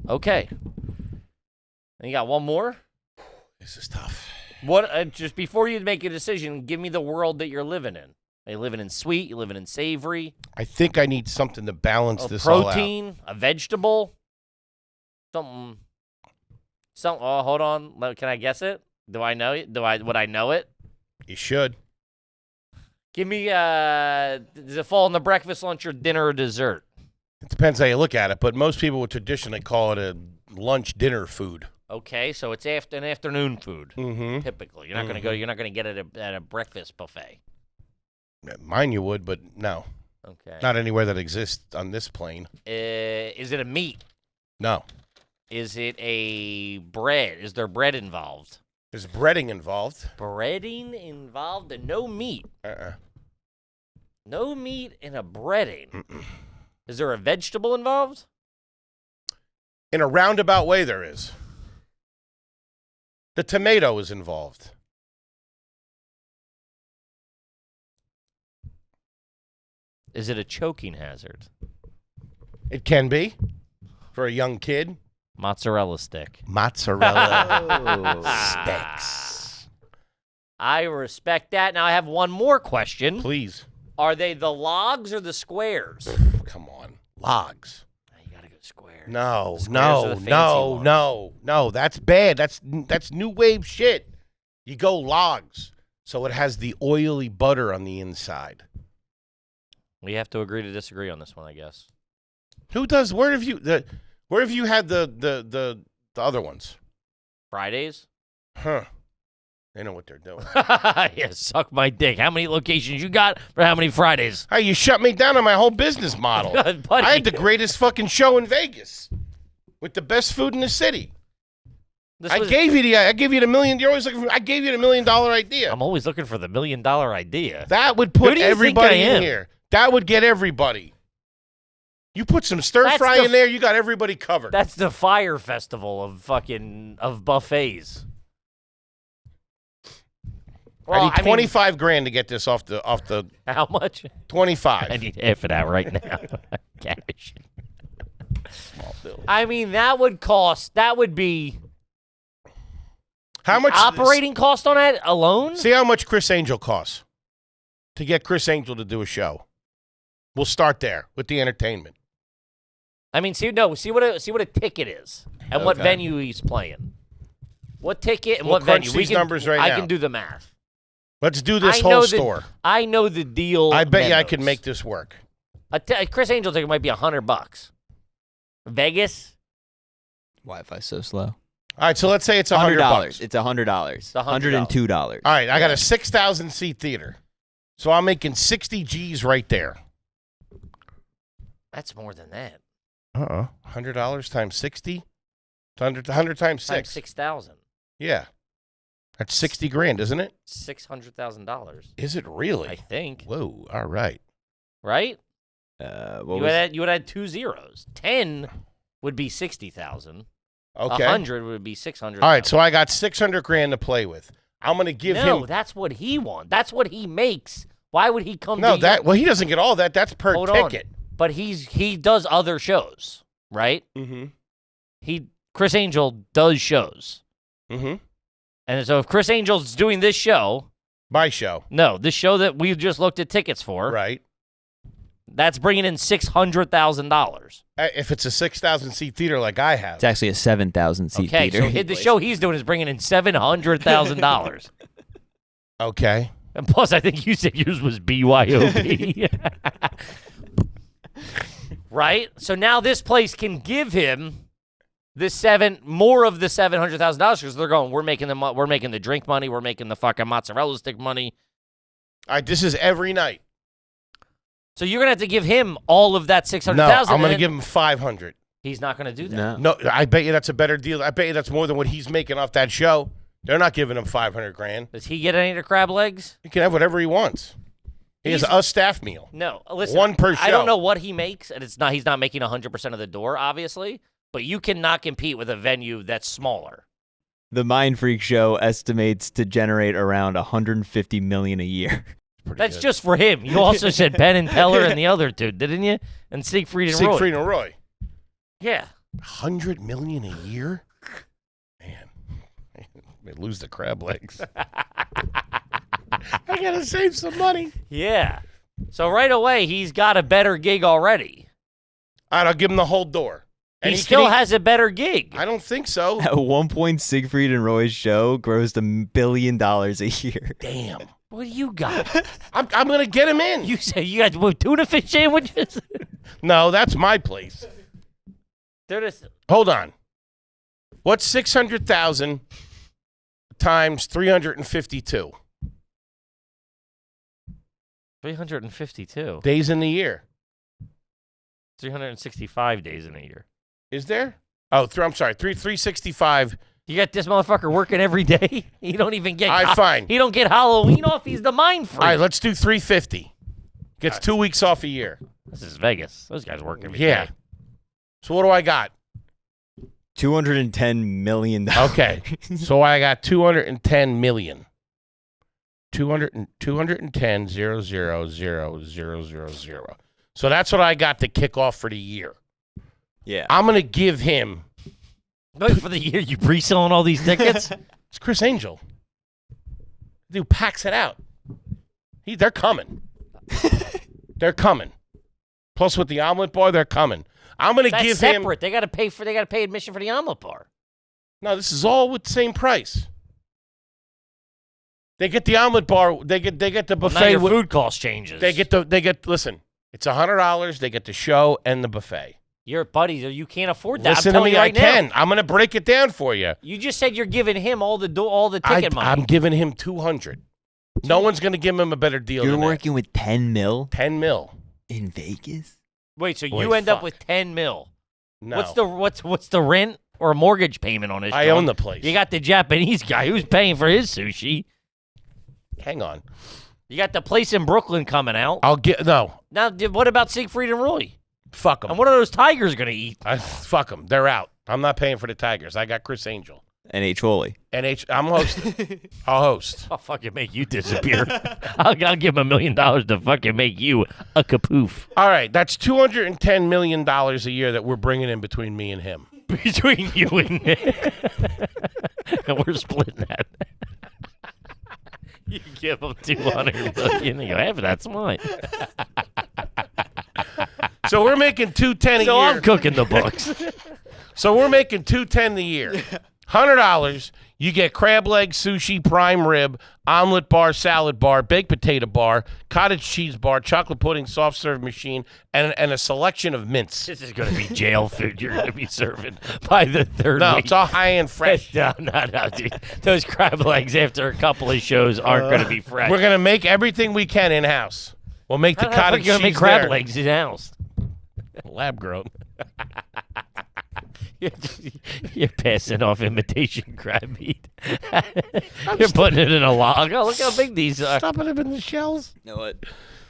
Okay. And you got one more? This is tough. What? Just before you make a decision, give me the world that you're living in. Are you living in sweet? You living in savory? I think I need something to balance A this all out. protein? A vegetable? Something. Oh, hold on. Can I guess it? Do I know it? Would I know it? You should. Give me. Does it fall in the breakfast, lunch, or dinner, or dessert? It depends how you look at it, but most people would traditionally call it a lunch dinner food. Okay, so it's an afternoon food. Mm-hmm. Typically, you're not gonna go. You're not gonna get it at a breakfast buffet. Mine you would, but no. Okay. Not anywhere that exists on this plane. Is it a meat? No. Is it a bread? Is there bread involved? There's breading involved. Breading involved and no meat. Uh-uh. No meat in a breading. Is there a vegetable involved? In a roundabout way, there is. The tomato is involved. Is it a choking hazard? It can be for a young kid. Mozzarella stick. Mozzarella Oh. sticks. I respect that. Now I have one more question. Please. Are they the logs or the squares? Come on. Logs. You gotta go squares. No, The squares are no, the fancy no, ones. no. That's bad. That's new wave shit. You go logs. So it has the oily butter on the inside. We have to agree to disagree on this one, I guess. Who does? Where have you had the other ones? Fridays? Huh. They know what they're doing. Yeah, suck my dick. How many locations you got for how many Fridays? Hey, you shut me down on my whole business model. Buddy. I had the greatest fucking show in Vegas with the best food in the city. I gave you the $1 million. You're always looking for. I gave you the $1 million idea. I'm always looking for the $1 million idea. That would Who put do you think everybody I am? in here. That would get everybody. You put some stir That's fry the in there, you got everybody covered. That's the fire festival of buffets. Well, I need 25 grand to get this off the how much? 25. I need half of that right now. Cash. Small bill. I mean, that would be How much operating cost on that alone? See how much Chris Angel costs to get Chris Angel to do a show. We'll start there with the entertainment. I mean, see what a ticket is and what Okay. venue he's playing. What ticket and We'll what crunch venue? these numbers right I now. can do the math. Let's do this I whole know store. I know the deal. I bet you I memos. could make this work. A Chris Angel ticket might be $100. Vegas, Wi-Fi so slow. All right, so let's say it's $100. $100. It's $100. It's $100. $102. All right, I got a 6,000 seat theater. So I'm making 60 G's right there. that's more than that. $100 times 60? 100 times 6. Times 6,000. Yeah. That's 60 grand, isn't it? $600,000. Is it really? I think. Whoa, all right. Right? What You was would add 2 zeros. 10 would be 60,000. Okay. 100 would be 600. All right, so I got 600 grand to play with. I'm going to give no, him. that's what he wants. That's what he makes. Why would he come No, to that you? well, he doesn't get all that. That's per Hold on. ticket. But he does other shows, right? Mm-hmm. Chris Angel does shows. Mm-hmm. And so if Chris Angel's doing this show, My show. no, this show that we just looked at tickets for, Right. that's bringing in $600,000. If it's a 6,000 seat theater like I have. It's actually a 7,000 seat Okay, theater. so the show he's doing is bringing in $700,000. Okay. And plus, I think you said yours was BYOB. Right? So now this place can give him more of the $700,000 because they're going, we're making the drink money, we're making the fucking mozzarella stick money. All right, this is every night. So you're gonna have to give him all of that $600,000. No, I'm going to give him 500. He's not gonna do that. No. No, I bet you that's a better deal. I bet you that's more than what he's making off that show. They're not giving him 500 grand. Does he get any of the crab legs? He can have whatever he wants. He has a staff meal. No. Listen, One per I don't show. know what he makes, and he's not making 100% of the door, obviously. But you cannot compete with a venue that's smaller. The Mind Freak show estimates to generate around $150 million a year. That's just for him. You also said Penn and Teller and the other two, didn't you? And Siegfried and Roy. Siegfried and Roy. Yeah. $100 million a year? Man. They lose the crab legs. I got to save some money. Yeah. So right away, he's got a better gig already. All right, I'll give him the whole door. And He can still eat- has a better gig. I don't think so. At one point, Siegfried and Roy's show grossed $1 billion a year. Damn. What do you got? I'm going to get him in. You say you got what, tuna fish sandwiches? No, that's my place. They're just Hold on. What's 600,000 times 352 $352. days in the year? 365 days in a year. Is there? Oh, I'm sorry. 365. You got this motherfucker working every day. He don't even get. All right, fine. He don't get Halloween off. He's the mind freak. All right, let's do 350. Gets 2 weeks off a year. This is Vegas. Those guys work every Yeah. day. So what do I got? $210 million. Okay. So I got 210 million. 210 0 0 0 0 0 0. So that's what I got to kick off for the year. Yeah. I'm going to give him. But for the year, you pre-selling all these tickets? It's Chris Angel. Dude packs it out. They're coming. They're coming. Plus with the omelet bar, they're coming. I'm going to That's give separate. him. They got to pay admission for the omelet bar. No, this is all with the same price. They get the omelet bar. They get the Well, buffet. now your with- food cost changes. Listen. It's $100. They get the show and the buffet. Your buddies, you can't afford that. Listen I'm to telling me, you right I can. now. I'm going to break it down for you. You just said you're giving him all the ticket money. I'm giving him 200. No one's going to give him a better deal You're than working with 10 mil that. 10 mil. in Vegas? Wait, so Boy, you end up fuck. with 10 mil? No. What's the rent or mortgage payment on this? I joint? own the place. You got the Japanese guy who's paying for his sushi. Hang on. You got the place in Brooklyn coming out. I'll get no. Now, what about Siegfried and Roy? Fuck them. And what are those tigers going to eat? Fuck them. They're out. I'm not paying for the Tigers. I got Chris Angel. And H. Foley. I'm hosting. I'll host. I'll fucking make you disappear. I'll give him $1 million to fucking make you a kapoof. All right, that's $210 million a year that we're bringing in between me and him. Between you and me. And we're splitting that. You give him $200 million. You go, half of that's mine. So we're making $210 a year. So I'm cooking the books. So we're making $210 a year. $100, you get crab leg, sushi, prime rib, omelet bar, salad bar, baked potato bar, cottage cheese bar, chocolate pudding, soft serve machine, and a selection of mints. This is going to be jail food you're going to be serving by the third No, week. it's all high-end fresh. No, dude. Those crab legs after a couple of shows aren't going to be fresh. We're going to make everything we can in-house. We'll make the cottage cheese You're going to make crab there. legs in-house. Lab grown. You're passing off imitation crab meat. You're putting it in a log. Oh, look how big these are. Stopping them in the shells. You know what?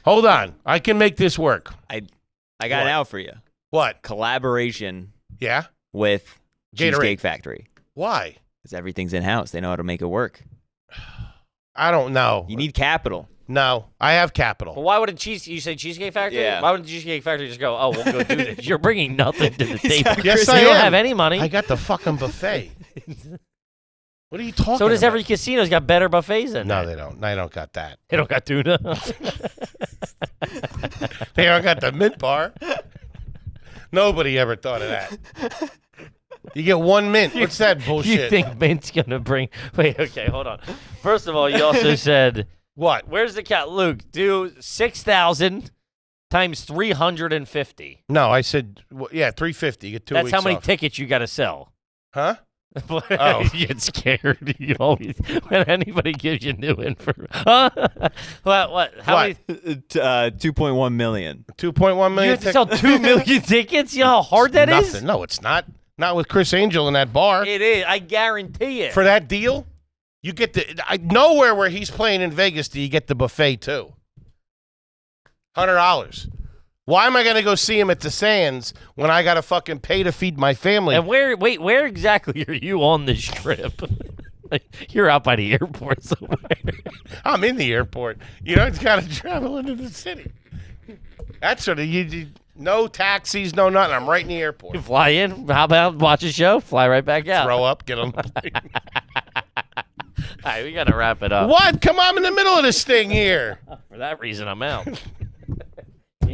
Hold on. I can make this work. I got What? it out for you. What? Collaboration Yeah? with Gatorade. Cheesecake Factory. Why? Because everything's in-house. They know how to make it work. I don't know. You need capital. No, I have capital. Well, why would you say Cheesecake Factory? Yeah. Why wouldn't Cheesecake Factory just go, oh, we'll go do this? You're bringing nothing to the table. Yes, you I don't am. have any money. I got the fucking buffet. What are you talking about? So does every casino's got better buffets than No, that. they don't. They don't got that. They don't got tuna. They don't got the mint bar. Nobody ever thought of that. You get one mint. What's that bullshit? You think Mint's going to bring... Wait, okay, hold on. First of all, you also said... What? Where's the cat? Luke, do 6,000 times 350. No, I said, yeah, 350. You get 2 That's weeks how many off. tickets you got to sell. Huh? Oh. You get scared. You always, when anybody gives you new info. Huh? What? How What? many? 2.1 million. 2.1 You million have to sell 2 million tickets? You know how hard that is? Nothing. No, it's not. Not with Chris Angel in that bar. It is. I guarantee it. For that deal, you get nowhere where he's playing in Vegas do you get the buffet too. $100. Why am I going to go see him at the Sands when I got to fucking pay to feed my family? And where exactly are you on this trip? Like, you're out by the airport somewhere. I'm in the airport. You know, it's got to travel into the city. That's sort of you. No taxis, no nothing. I'm right in the airport. You fly in. How about watch a show? Fly right back out. Throw up, get on. All right, we got to wrap it up. What? Come on, I'm in the middle of this thing here. For that reason, I'm out.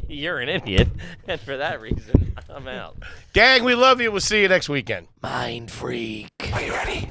You're an idiot. And for that reason, I'm out. Gang, we love you. We'll see you next weekend. Mind freak. Are you ready?